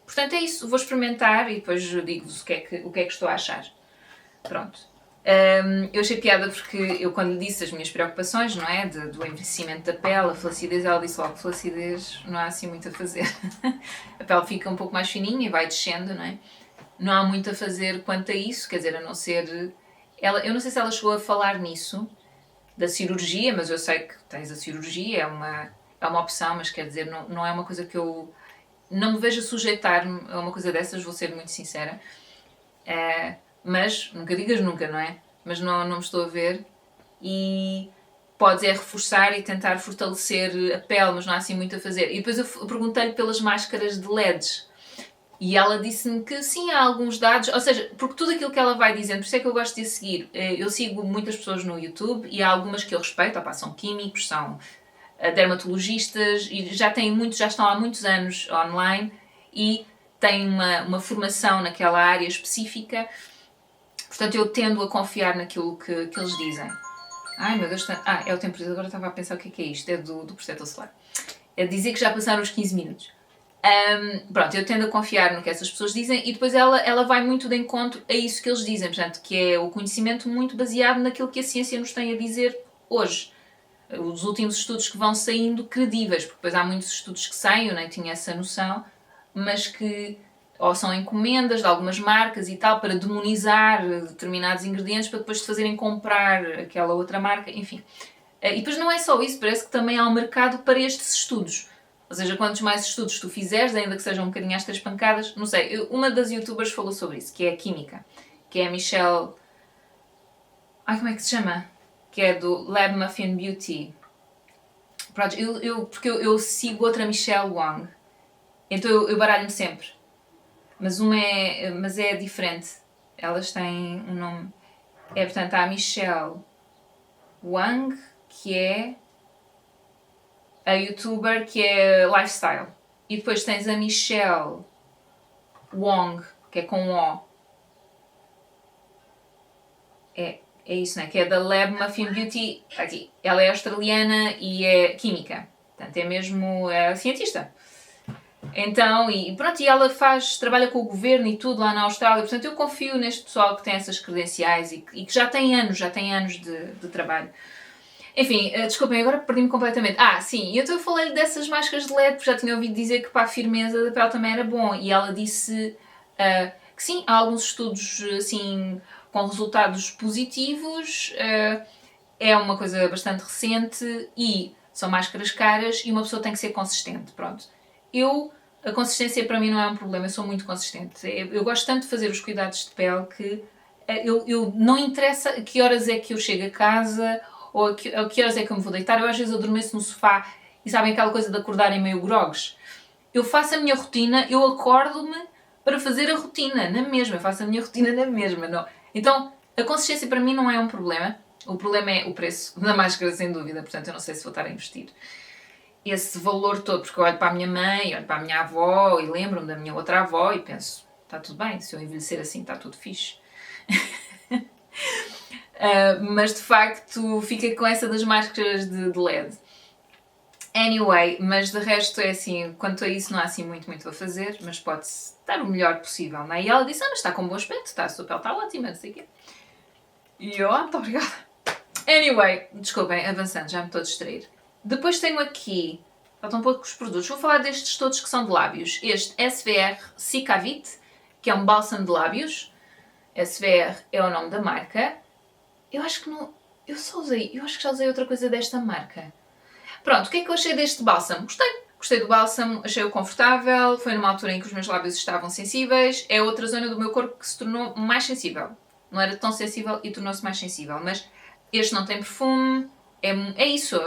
Portanto é isso, vou experimentar e depois digo-vos o que é que estou a achar. Pronto. Eu achei piada porque eu quando lhe disse as minhas preocupações, não é? Do envelhecimento da pele, a flacidez, ela disse logo que flacidez não há assim muito a fazer. A pele fica um pouco mais fininha e vai descendo, não é? Não há muito a fazer quanto a isso, quer dizer, a não ser... eu não sei se ela chegou a falar nisso, da cirurgia, mas eu sei que tens a cirurgia, é uma opção, mas quer dizer, não é uma coisa que eu... Não me vejo a sujeitar-me a uma coisa dessas, vou ser muito sincera. Mas, nunca digas nunca, não é? Mas não me estou a ver. E podes reforçar e tentar fortalecer a pele, mas não há assim muito a fazer. E depois eu perguntei-lhe pelas máscaras de LEDs. E ela disse-me que sim, há alguns dados, ou seja, porque tudo aquilo que ela vai dizendo, por isso é que eu gosto de a seguir. Eu sigo muitas pessoas no YouTube e há algumas que eu respeito, são químicos, são dermatologistas e já estão há muitos anos online e têm uma formação naquela área específica, portanto eu tendo a confiar naquilo que eles dizem. Ai meu Deus, é o temporizador, agora estava a pensar o que é isto, é do protetor solar. É dizer que já passaram os 15 minutos. Pronto, eu tendo a confiar no que essas pessoas dizem e depois ela vai muito de encontro a isso que eles dizem, portanto, que é o conhecimento muito baseado naquilo que a ciência nos tem a dizer hoje. Os últimos estudos que vão saindo credíveis, porque depois há muitos estudos que saem, eu nem tinha essa noção, mas que ou são encomendas de algumas marcas e tal, para demonizar determinados ingredientes para depois te fazerem comprar aquela outra marca, enfim. E depois não é só isso, parece que também há um mercado para estes estudos. Ou seja, quantos mais estudos tu fizeres, ainda que sejam um bocadinho às 3 pancadas, não sei, uma das youtubers falou sobre isso, que é a química, que é a Michelle... como é que se chama? Que é do Lab Muffin Beauty. Pronto, porque eu sigo outra Michelle Wang, então eu baralho-me sempre. Mas é diferente. Elas têm um nome... portanto, há a Michelle Wang, que é a youtuber que é lifestyle. E depois tens a Michelle Wong, que é com O. É isso, né? Que é da Lab Muffin Beauty. Aqui. Ela é australiana e é química. Portanto, é mesmo cientista. Então, e pronto, e ela trabalha com o governo e tudo lá na Austrália. Portanto, eu confio neste pessoal que tem essas credenciais e que já tem anos de trabalho. Enfim, desculpem, agora perdi-me completamente. Sim, eu falei dessas máscaras de LED, porque já tinha ouvido dizer que para a firmeza da pele também era bom. E ela disse que sim, há alguns estudos assim, com resultados positivos. É uma coisa bastante recente e são máscaras caras e uma pessoa tem que ser consistente, pronto. A consistência para mim não é um problema, eu sou muito consistente. Eu gosto tanto de fazer os cuidados de pele que eu não interessa a que horas é que eu chego a casa ou a que horas é que eu me vou deitar. Eu às vezes adormeço no sofá e sabem aquela coisa de acordarem meio grogues. Eu faço a minha rotina, eu acordo-me para fazer a rotina na mesma. Eu faço a minha rotina na mesma. Não. Então, a consistência para mim não é um problema. O problema é o preço da máscara, sem dúvida. Portanto, eu não sei se vou estar a investir esse valor todo, porque eu olho para a minha mãe, olho para a minha avó e lembro-me da minha outra avó e penso, está tudo bem, se eu envelhecer assim está tudo fixe. Mas de facto fica com essa das máscaras de LED. Anyway, mas de resto é assim, quanto a isso não há assim muito a fazer, mas pode-se estar o melhor possível, não é? E ela disse, mas está com bom aspecto, a sua pele está ótima, não sei o quê. E eu, muito obrigada. Anyway, desculpem, avançando, já me estou a distrair. Depois tenho aqui, faltam poucos produtos, vou falar destes todos que são de lábios. Este SVR Cicavit, que é um bálsamo de lábios. SVR é o nome da marca. Eu acho que não, eu acho que já usei outra coisa desta marca. Pronto, o que é que eu achei deste bálsamo? Gostei do bálsamo, achei-o confortável, foi numa altura em que os meus lábios estavam sensíveis, é outra zona do meu corpo que se tornou mais sensível. Não era tão sensível e tornou-se mais sensível, mas este não tem perfume, é isso,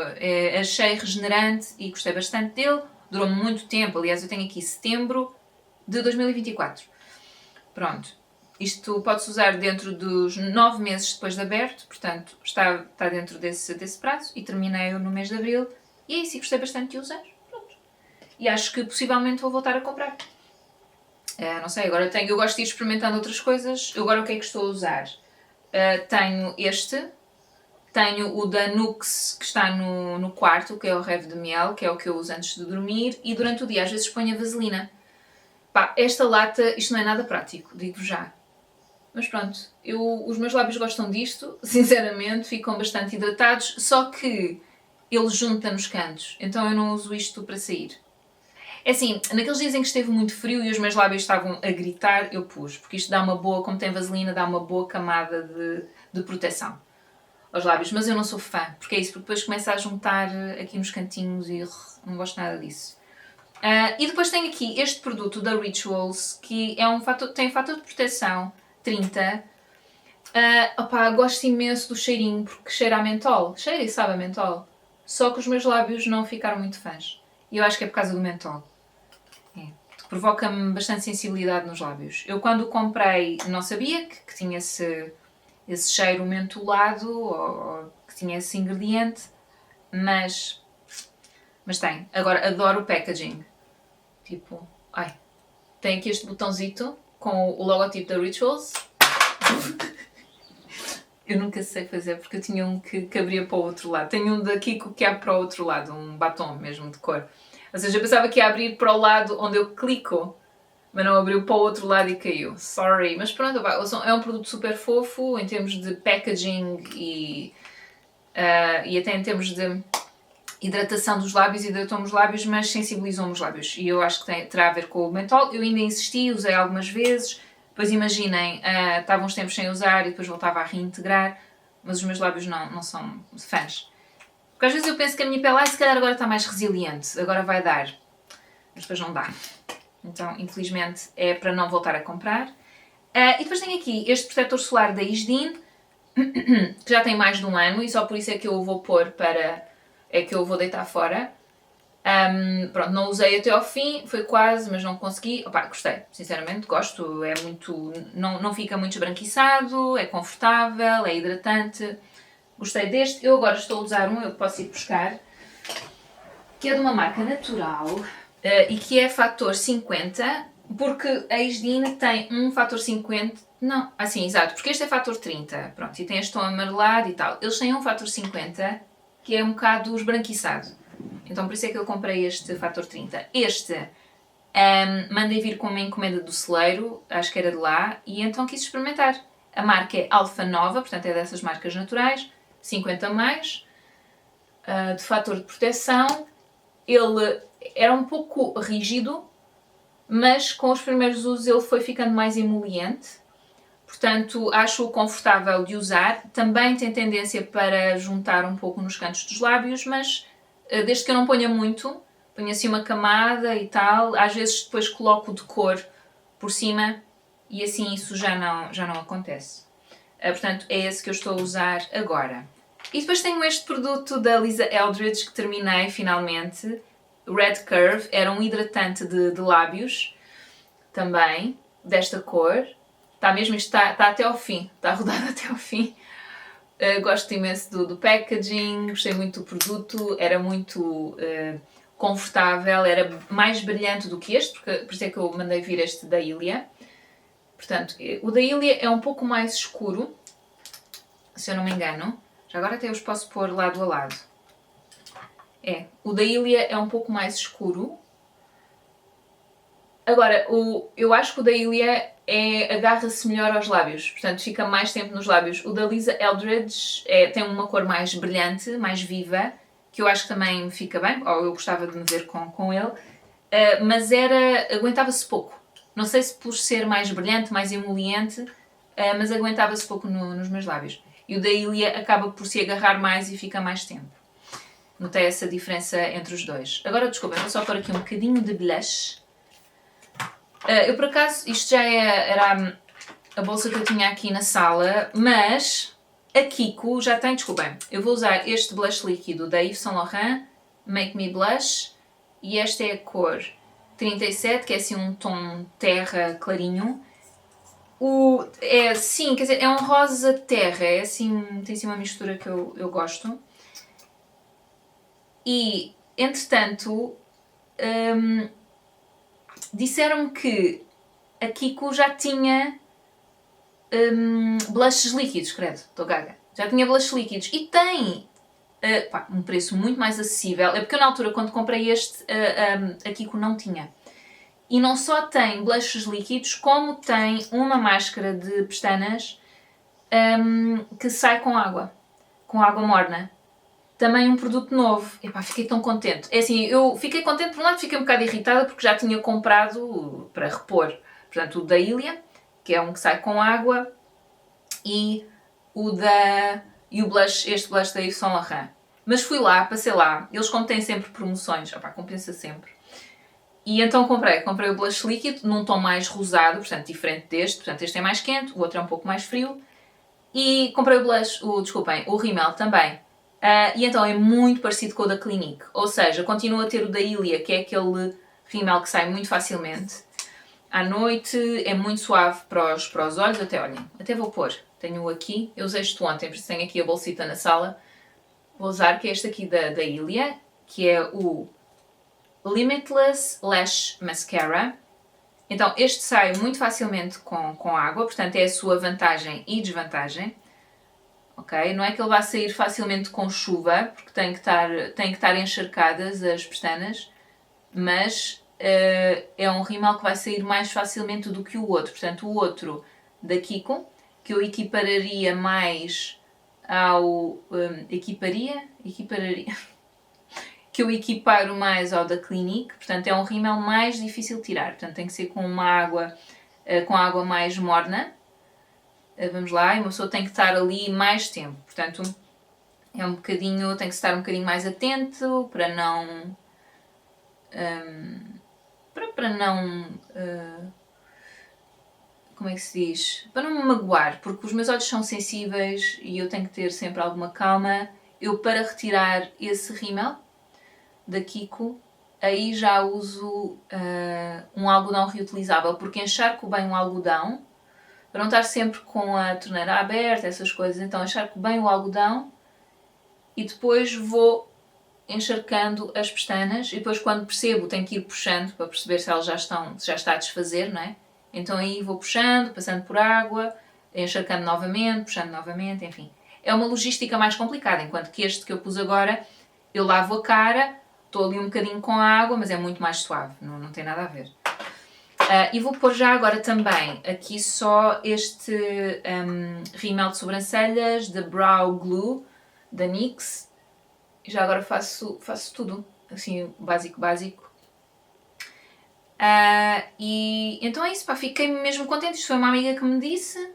achei regenerante e gostei bastante dele, durou muito tempo, aliás eu tenho aqui setembro de 2024. Pronto, isto pode-se usar dentro dos 9 meses depois de aberto, portanto está dentro desse prazo e terminei-o no mês de abril e é isso, gostei bastante de usar. Pronto. E acho que possivelmente vou voltar a comprar. Não sei, agora eu gosto de ir experimentando outras coisas. Agora o que é que estou a usar? Tenho este. Tenho o da Nux, que está no quarto, que é o Rêve de Miel, que é o que eu uso antes de dormir. E durante o dia às vezes ponho a vaselina. Pá, esta lata, isto não é nada prático, digo-vos já. Mas pronto, os meus lábios gostam disto, sinceramente, ficam bastante hidratados. Só que ele junta nos cantos, então eu não uso isto para sair. É assim, naqueles dias em que esteve muito frio e os meus lábios estavam a gritar, eu pus. Porque isto dá uma boa, como tem vaselina, dá uma boa camada de proteção aos lábios. Mas eu não sou fã, porque é isso, porque depois começa a juntar aqui nos cantinhos e não gosto nada disso. E depois tenho aqui este produto da Rituals, que é tem um fator de proteção 30. Gosto imenso do cheirinho, porque cheira a mentol. Cheira e sabe a mentol. Só que os meus lábios não ficaram muito fãs. E eu acho que é por causa do mentol. Provoca-me bastante sensibilidade nos lábios. Eu quando o comprei não sabia que tinha esse cheiro mentolado ou que tinha esse ingrediente, mas tem. Agora adoro o packaging. Tipo, tem aqui este botãozito com o logotipo da Rituals. Eu nunca sei fazer porque eu tinha um que abria para o outro lado. Tenho um da Kiko que abre para o outro lado, um batom mesmo de cor. Ou seja, eu pensava que ia abrir para o lado onde eu clico, mas não abriu para o outro lado e caiu. Sorry. Mas pronto, é um produto super fofo em termos de packaging e até em termos de hidratação dos lábios. Hidratou-me os lábios, mas sensibilizou-me os lábios. E eu acho que terá a ver com o mentol. Eu ainda insisti, usei algumas vezes. Depois imaginem, estava uns tempos sem usar e depois voltava a reintegrar. Mas os meus lábios não são fãs. Porque às vezes eu penso que a minha pele, se calhar agora está mais resiliente, agora vai dar. Mas depois não dá. Então, infelizmente, é para não voltar a comprar. E depois tenho aqui este protetor solar da Isdin, que já tem mais de um ano e só por isso é que eu o vou pôr é que eu o vou deitar fora. Pronto, não usei até ao fim, foi quase, mas não consegui. Gostei, sinceramente, gosto. É muito, não fica muito esbranquiçado, é confortável, é hidratante. Gostei deste. Eu agora estou a usar eu posso ir buscar, que é de uma marca natural e que é fator 50, porque a Isdin tem um fator 50, não, assim, exato, porque este é fator 30, pronto, e tem este tom amarelado e tal. Eles têm um fator 50 que é um bocado esbranquiçado, então por isso é que eu comprei este fator 30. Este mandei vir com uma encomenda do celeiro, acho que era de lá, e então quis experimentar. A marca é Alfa Nova, portanto é dessas marcas naturais, 50 mais, de fator de proteção. Ele era um pouco rígido, mas com os primeiros usos ele foi ficando mais emoliente. Portanto, acho-o confortável de usar. Também tem tendência para juntar um pouco nos cantos dos lábios, mas desde que eu não ponha muito, ponho assim uma camada e tal. Às vezes depois coloco de cor por cima e assim isso já não acontece. Portanto, é esse que eu estou a usar agora. E depois tenho este produto da Lisa Eldridge que terminei finalmente. Red Curve, era um hidratante de lábios, também, desta cor. Está mesmo, isto está até ao fim, está rodado até ao fim. Gosto imenso do packaging, gostei muito do produto, era muito confortável, era mais brilhante do que este, por isso é que eu mandei vir este da Ilia. Portanto, o da Ilia é um pouco mais escuro, se eu não me engano. Já agora até os posso pôr lado a lado. O da Ilia é um pouco mais escuro. Agora, eu acho que o da Ilia agarra-se melhor aos lábios, portanto fica mais tempo nos lábios. O da Lisa Eldridge tem uma cor mais brilhante, mais viva, que eu acho que também fica bem, ou eu gostava de me ver com ele, mas aguentava-se pouco. Não sei se por ser mais brilhante, mais emoliente, mas aguentava-se pouco nos meus lábios. E o da Ilia acaba por se agarrar mais e fica mais tempo. Notei essa diferença entre os dois. Agora, desculpa, vou só pôr aqui um bocadinho de blush. Eu, por acaso, isto já era a bolsa que eu tinha aqui na sala, mas a Kiko já tem, desculpem, eu vou usar este blush líquido da Yves Saint Laurent, Make Me Blush, e esta é a cor 37, que é assim um tom terra clarinho. Sim, quer dizer, é um rosa terra, é assim, tem assim uma mistura que eu gosto. E, entretanto, disseram-me que a Kiko já tinha blushes líquidos, credo, estou gaga. Já tinha blushes líquidos e tem um preço muito mais acessível. É porque eu na altura, quando comprei este, a Kiko não tinha. E não só tem blushes líquidos, como tem uma máscara de pestanas que sai com água morna. Também um produto novo. Epá, fiquei tão contente. É assim, eu fiquei contente, por um lado fiquei um bocado irritada porque já tinha comprado para repor. Portanto, o da Ilia, que é um que sai com água, e o blush, este blush da Yves Saint Laurent. Mas fui lá, passei lá. Eles, como têm sempre promoções, compensa sempre. E então comprei o blush líquido num tom mais rosado, portanto, diferente deste. Portanto, este é mais quente, o outro é um pouco mais frio. E comprei o rímel também. E então é muito parecido com o da Clinique. Ou seja, continua a ter o da Ilia, que é aquele rímel que sai muito facilmente. À noite é muito suave para os olhos. Até vou pôr. Tenho aqui. Eu usei isto ontem, por isso tenho aqui a bolsita na sala. Vou usar, que é este aqui da Ilia, que é o Limitless Lash Mascara. Então, este sai muito facilmente com água, portanto é a sua vantagem e desvantagem. Ok? Não é que ele vá sair facilmente com chuva, porque tem que estar encharcadas as pestanas, mas é um rímel que vai sair mais facilmente do que o outro. Portanto, o outro da Kiko, que eu equipararia mais ao... equipararia? Que eu equiparo mais ao da Clinique, portanto é um rímel mais difícil de tirar, portanto tem que ser com água mais morna. Vamos lá, e uma pessoa tem que estar ali mais tempo, portanto tem que estar um bocadinho mais atento para não como é que se diz? Para não me magoar, porque os meus olhos são sensíveis e eu tenho que ter sempre alguma calma. Eu, para retirar esse rímel da Kiko, aí já uso um algodão reutilizável, porque encharco bem o algodão, para não estar sempre com a torneira aberta, essas coisas. Então encharco bem o algodão e depois vou encharcando as pestanas, e depois, quando percebo, tenho que ir puxando para perceber se elas já está a desfazer, não é? Então aí vou puxando, passando por água, encharcando novamente, puxando novamente, enfim. É uma logística mais complicada, enquanto que este que eu pus agora, eu lavo a cara, estou ali um bocadinho com a água, mas é muito mais suave, não tem nada a ver. E vou pôr já agora também aqui só este rímel de sobrancelhas da Brow Glue, da NYX. E já agora faço tudo, assim, básico. E então é isso, fiquei mesmo contente. Isto foi uma amiga que me disse.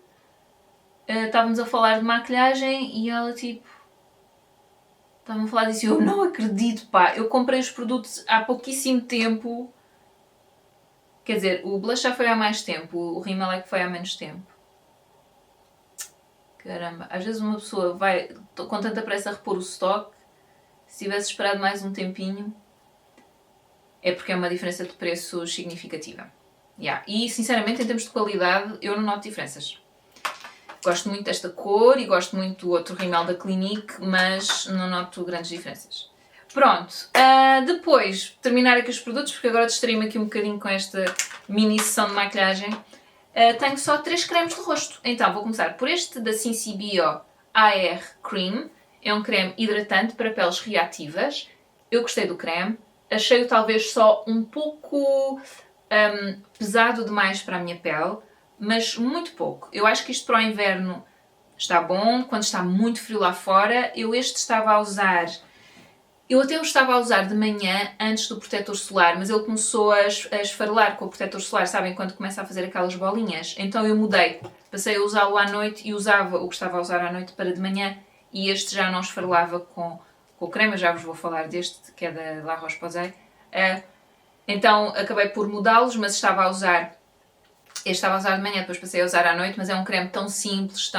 Estávamos a falar de maquilhagem e ela estava a falar disso e eu não acredito, eu comprei os produtos há pouquíssimo tempo. Quer dizer, o blush já foi há mais tempo, o rímel é que foi há menos tempo. caramba, às vezes uma pessoa vai com tanta pressa a repor o stock, se tivesse esperado mais um tempinho, é porque é uma diferença de preços significativa. Yeah. E sinceramente, em termos de qualidade, eu não noto diferenças. Gosto muito desta cor e gosto muito do outro rímel da Clinique, mas não noto grandes diferenças. Pronto, depois terminar aqui os produtos, porque agora distraí-me aqui um bocadinho com esta mini sessão de maquilhagem. Tenho só 3 cremes de rosto. Então vou começar por este da Sensibio AR Cream. É um creme hidratante para peles reativas. Eu gostei do creme. Achei-o talvez só um pouco pesado demais para a minha pele, mas muito pouco. Eu acho que isto para o inverno está bom, quando está muito frio lá fora. Eu até o estava a usar de manhã antes do protetor solar, mas ele começou a esfarelar com o protetor solar, sabem, quando começa a fazer aquelas bolinhas? Então eu mudei, passei a usá-lo à noite e usava o que estava a usar à noite para de manhã, e este já não esfarelava com o creme. Eu já vos vou falar deste, que é da La Roche-Posay. Então acabei por mudá-los, mas estava a usar de manhã, depois passei a usar à noite, mas é um creme tão simples,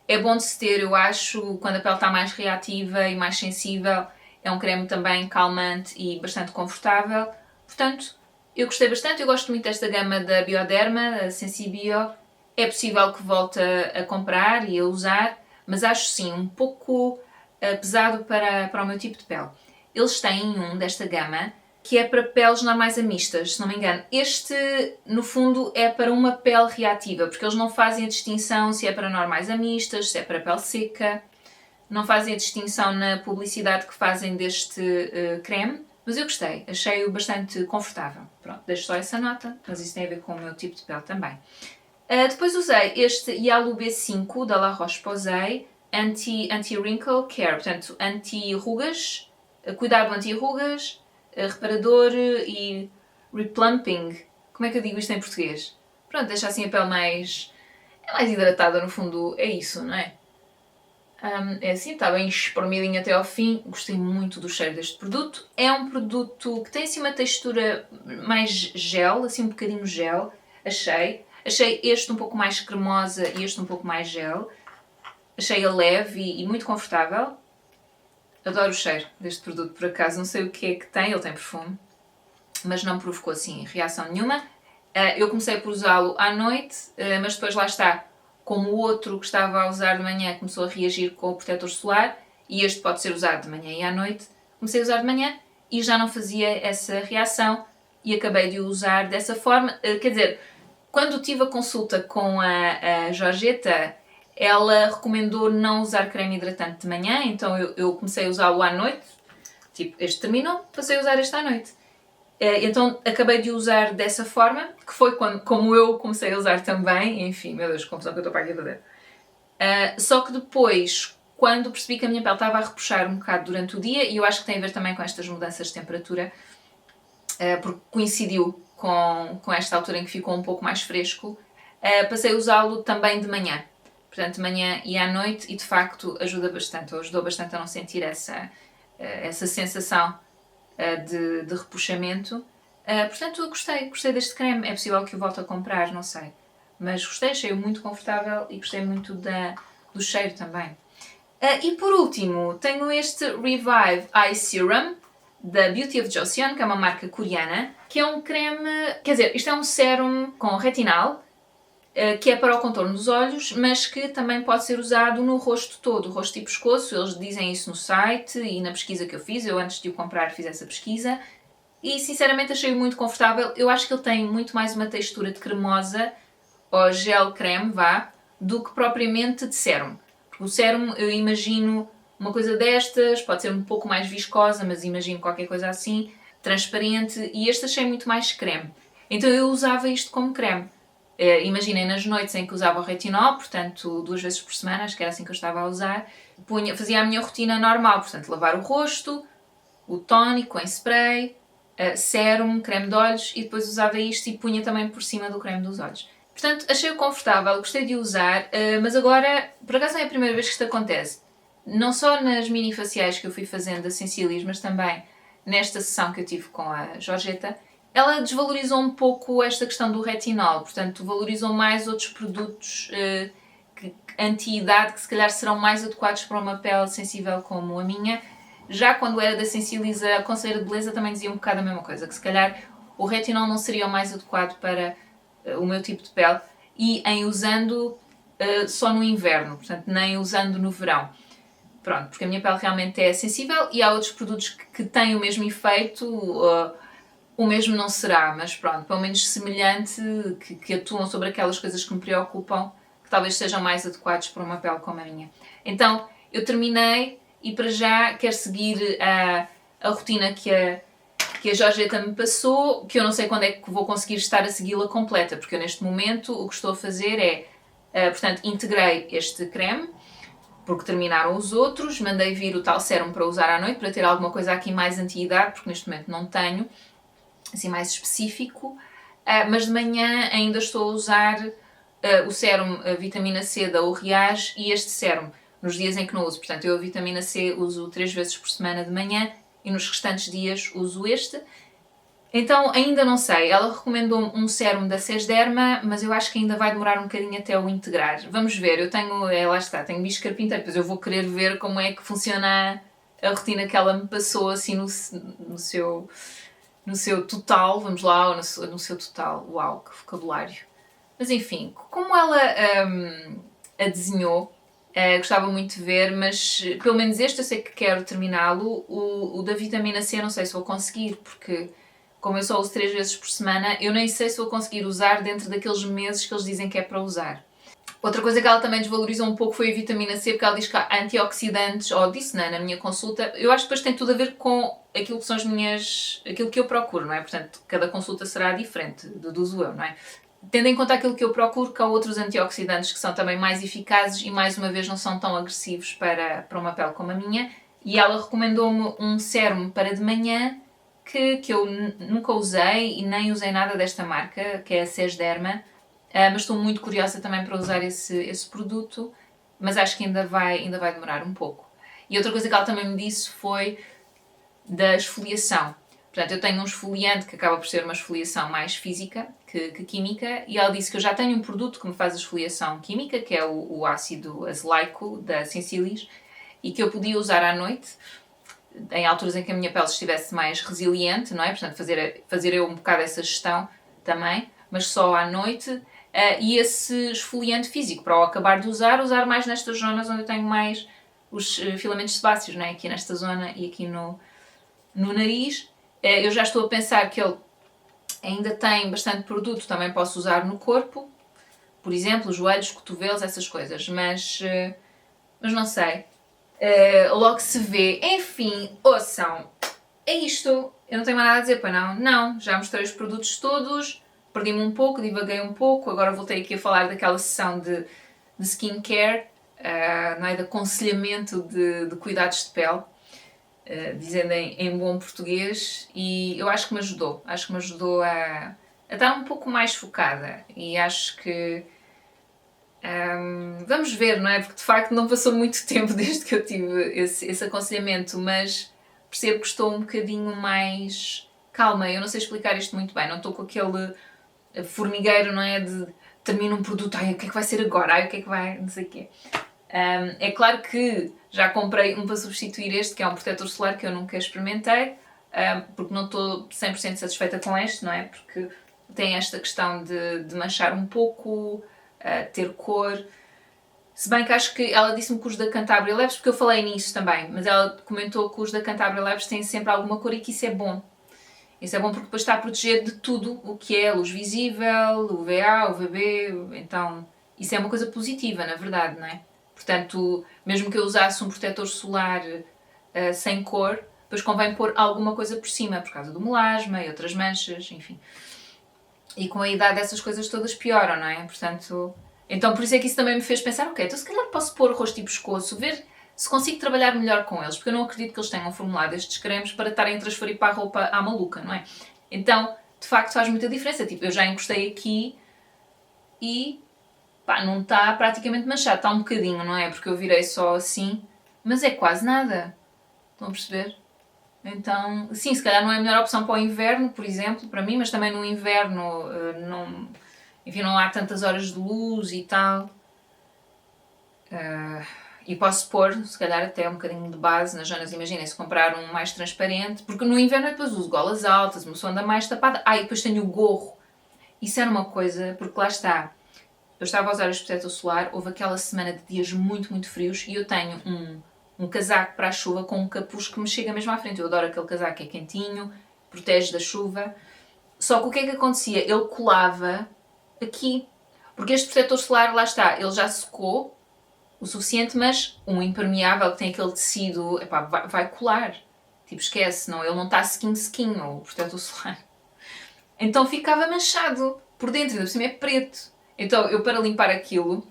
é bom de se ter, eu acho, quando a pele está mais reativa e mais sensível. É um creme também calmante e bastante confortável. Portanto, eu gostei bastante. Eu gosto muito desta gama da Bioderma, da Sensibio. É possível que volte a comprar e a usar, mas acho sim um pouco pesado para o meu tipo de pele. Eles têm um desta gama que é para peles normais a mistas, se não me engano. Este, no fundo, é para uma pele reativa, porque eles não fazem a distinção se é para normais a mistas, se é para pele seca. Não fazem a distinção na publicidade que fazem deste creme, mas eu gostei, achei-o bastante confortável. Pronto, deixo só essa nota, mas isso tem a ver com o meu tipo de pele também. Depois usei este Yalu B5 da La Roche-Posay, Anti-Wrinkle Care, portanto, anti-rugas, cuidado anti-rugas, reparador e replumping. Como é que eu digo isto em português? Pronto, deixa assim a pele mais hidratada, no fundo, é isso, não é? É assim, está bem espremidinho até ao fim. Gostei muito do cheiro deste produto. É um produto que tem assim uma textura mais gel, assim um bocadinho gel, achei. Achei este um pouco mais cremosa e este um pouco mais gel. Achei-a leve e muito confortável. Adoro o cheiro deste produto, por acaso. Não sei o que é que tem, ele tem perfume, mas não me provocou assim reação nenhuma. Eu comecei por usá-lo à noite, mas depois lá está. Como o outro que estava a usar de manhã começou a reagir com o protetor solar, e este pode ser usado de manhã e à noite, comecei a usar de manhã e já não fazia essa reação e acabei de o usar dessa forma. Quer dizer, quando tive a consulta com a Georgeta, ela recomendou não usar creme hidratante de manhã, então eu comecei a usá-lo à noite. Tipo, este terminou, passei a usar este à noite. Então acabei de usar dessa forma, que foi como eu comecei a usar também. Enfim, meu Deus, que confusão que eu estou para aqui a fazer. Só que depois, quando percebi que a minha pele estava a repuxar um bocado durante o dia, e eu acho que tem a ver também com estas mudanças de temperatura, porque coincidiu com esta altura em que ficou um pouco mais fresco, passei a usá-lo também de manhã. Portanto, de manhã e à noite, e de facto ajuda bastante, ou ajudou bastante a não sentir essa sensação de repuxamento. Portanto, eu gostei deste creme. É possível que o volte a comprar, não sei. Mas gostei, achei-o muito confortável e gostei muito do cheiro também. E por último, tenho este Revive Eye Serum da Beauty of Joseon, que é uma marca coreana, que é um creme, quer dizer, isto é um sérum com retinal, que é para o contorno dos olhos, mas que também pode ser usado no rosto todo, rosto e pescoço. Eles dizem isso no site e na pesquisa que eu fiz. Eu, antes de o comprar, fiz essa pesquisa e sinceramente achei-o muito confortável. Eu acho que ele tem muito mais uma textura de cremosa, ou gel creme, do que propriamente de sérum. Porque o sérum, eu imagino uma coisa destas, pode ser um pouco mais viscosa, mas imagino qualquer coisa assim, transparente, e este achei muito mais creme. Então eu usava isto como creme. Imaginem, nas noites em que usava o retinol, portanto 2 vezes por semana, acho que era assim que eu estava a usar, fazia a minha rotina normal, portanto lavar o rosto, o tónico em spray, sérum, creme de olhos, e depois usava isto e punha também por cima do creme dos olhos. Portanto, achei-o confortável, gostei de usar, mas agora, por acaso não é a primeira vez que isto acontece. Não só nas mini faciais que eu fui fazendo da Sensilis, mas também nesta sessão que eu tive com a Georgeta, ela desvalorizou um pouco esta questão do retinol, portanto valorizou mais outros produtos que anti-idade que se calhar serão mais adequados para uma pele sensível como a minha. Já quando era da Sensiliza, a conselheira de beleza também dizia um bocado a mesma coisa, que se calhar o retinol não seria o mais adequado para o meu tipo de pele, e em usando só no inverno, portanto nem usando no verão. Pronto, porque a minha pele realmente é sensível e há outros produtos que têm o mesmo efeito, o mesmo não será, mas pronto, pelo menos semelhante, que atuam sobre aquelas coisas que me preocupam, que talvez sejam mais adequados para uma pele como a minha. Então, eu terminei e para já quero seguir a rotina que a Georgeta me passou, que eu não sei quando é que vou conseguir estar a segui-la completa, porque eu neste momento o que estou a fazer é, portanto, integrei este creme, porque terminaram os outros, mandei vir o tal sérum para usar à noite, para ter alguma coisa aqui mais anti-idade, porque neste momento não tenho, assim mais específico, mas de manhã ainda estou a usar o sérum a vitamina C da Uriage e este sérum nos dias em que não uso. Portanto, eu a vitamina C uso 3 vezes por semana de manhã e nos restantes dias uso este. Então, ainda não sei. Ela recomendou um sérum da Sesderma, mas eu acho que ainda vai demorar um bocadinho até o integrar. Vamos ver. Eu tenho, lá está, tenho bicho carpinteiro, depois eu vou querer ver como é que funciona a rotina que ela me passou, assim, no seu total, vamos lá, ou no seu total. Uau, que vocabulário. Mas enfim, como ela a desenhou, gostava muito de ver, mas pelo menos este eu sei que quero terminá-lo. O da vitamina C eu não sei se vou conseguir, porque como eu só uso 3 vezes por semana, eu nem sei se vou conseguir usar dentro daqueles meses que eles dizem que é para usar. Outra coisa que ela também desvalorizou um pouco foi a vitamina C, porque ela diz que há antioxidantes, ou disse na minha consulta. Eu acho que depois tem tudo a ver com aquilo que são aquilo que eu procuro, não é? Portanto, cada consulta será diferente, deduzo eu, não é? Tendo em conta aquilo que eu procuro, que há outros antioxidantes que são também mais eficazes e, mais uma vez, não são tão agressivos para uma pele como a minha. E ela recomendou-me um sérum para de manhã que eu nunca usei e nem usei nada desta marca, que é a Sesderma, mas estou muito curiosa também para usar esse produto, mas acho que ainda vai demorar um pouco. E outra coisa que ela também me disse foi da esfoliação. Portanto, eu tenho um esfoliante que acaba por ser uma esfoliação mais física que química, e ela disse que eu já tenho um produto que me faz a esfoliação química, que é o ácido azelaico da Sensilis, e que eu podia usar à noite, em alturas em que a minha pele estivesse mais resiliente, não é? Portanto, fazer eu um bocado essa gestão também, mas só à noite. E esse esfoliante físico, para ao acabar de usar mais nestas zonas onde eu tenho mais os filamentos sebáceos, não é? Aqui nesta zona e aqui no nariz. Eu já estou a pensar que ele ainda tem bastante produto, também posso usar no corpo, por exemplo, os joelhos, cotovelos, essas coisas, mas não sei. Logo se vê. Enfim, ouçam, é isto. Eu não tenho mais nada a dizer, pois não? Não, já mostrei os produtos todos, perdi-me um pouco, divaguei um pouco, agora voltei aqui a falar daquela sessão de skincare, não é? De aconselhamento de cuidados de pele, dizendo em bom português, e eu acho que me ajudou a estar um pouco mais focada, e acho que vamos ver, não é? Porque de facto não passou muito tempo desde que eu tive esse aconselhamento, mas percebo que estou um bocadinho mais calma. Eu não sei explicar isto muito bem, não estou com aquele formigueiro, não é? De termino um produto, ai, o que é que vai ser agora? Ai, o que é que vai, não sei o quê. É claro que já comprei um para substituir este, que é um protetor solar que eu nunca experimentei, porque não estou 100% satisfeita com este, não é? Porque tem esta questão de manchar um pouco, ter cor. Se bem que acho que ela disse-me que os da Cantabria Labs, porque eu falei nisso também, mas ela comentou que os da Cantabria Labs têm sempre alguma cor e que isso é bom. Isso é bom porque depois está a proteger de tudo o que é luz visível, UVA, UVB, então isso é uma coisa positiva, na verdade, não é? Portanto, mesmo que eu usasse um protetor solar sem cor, depois convém pôr alguma coisa por cima, por causa do melasma e outras manchas, enfim. E com a idade essas coisas todas pioram, não é? Portanto, então por isso é que isso também me fez pensar, ok, então se calhar posso pôr rosto e pescoço, ver se consigo trabalhar melhor com eles, porque eu não acredito que eles tenham formulado estes cremes para estarem a transferir para a roupa à maluca, não é? Então, de facto faz muita diferença, tipo, eu já encostei aqui e pá, não está praticamente manchado, está um bocadinho, não é? Porque eu virei só assim, mas é quase nada, estão a perceber? Então, sim, se calhar não é a melhor opção para o inverno, por exemplo, para mim, mas também no inverno não, enfim, não há tantas horas de luz e tal. E posso pôr, se calhar, até um bocadinho de base nas zonas. Imaginem, se comprar um mais transparente, porque no inverno eu depois uso golas altas, uma pessoa anda mais tapada. E depois tenho o gorro. Isso era uma coisa, porque lá está. Eu estava a usar este protetor solar, houve aquela semana de dias muito, muito frios e eu tenho um casaco para a chuva com um capuz que me chega mesmo à frente. Eu adoro aquele casaco, é quentinho, protege da chuva. Só que o que é que acontecia? Ele colava aqui. Porque este protetor solar, lá está, ele já secou o suficiente, mas um impermeável que tem aquele tecido, epá, vai colar. Tipo, esquece, não, ele não está sequinho, o protetor solar. Então ficava manchado por dentro, ainda por cima é preto. Então eu, para limpar aquilo,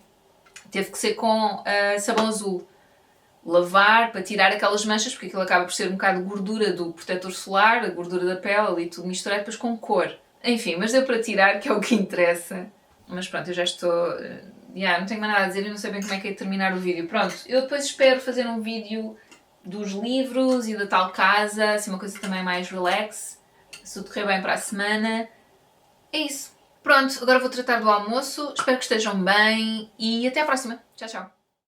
teve que ser com sabão azul. Lavar para tirar aquelas manchas, porque aquilo acaba por ser um bocado de gordura do protetor solar, a gordura da pele ali, tudo misturado, depois com cor. Enfim, mas deu para tirar, que é o que interessa. Mas pronto, eu já estou... não tenho mais nada a dizer e não sei bem como é que é de terminar o vídeo. Pronto, eu depois espero fazer um vídeo dos livros e da tal casa, assim uma coisa também mais relax. Se tudo correr bem para a semana. É isso. Pronto, agora vou tratar do almoço. Espero que estejam bem e até à próxima. Tchau, tchau.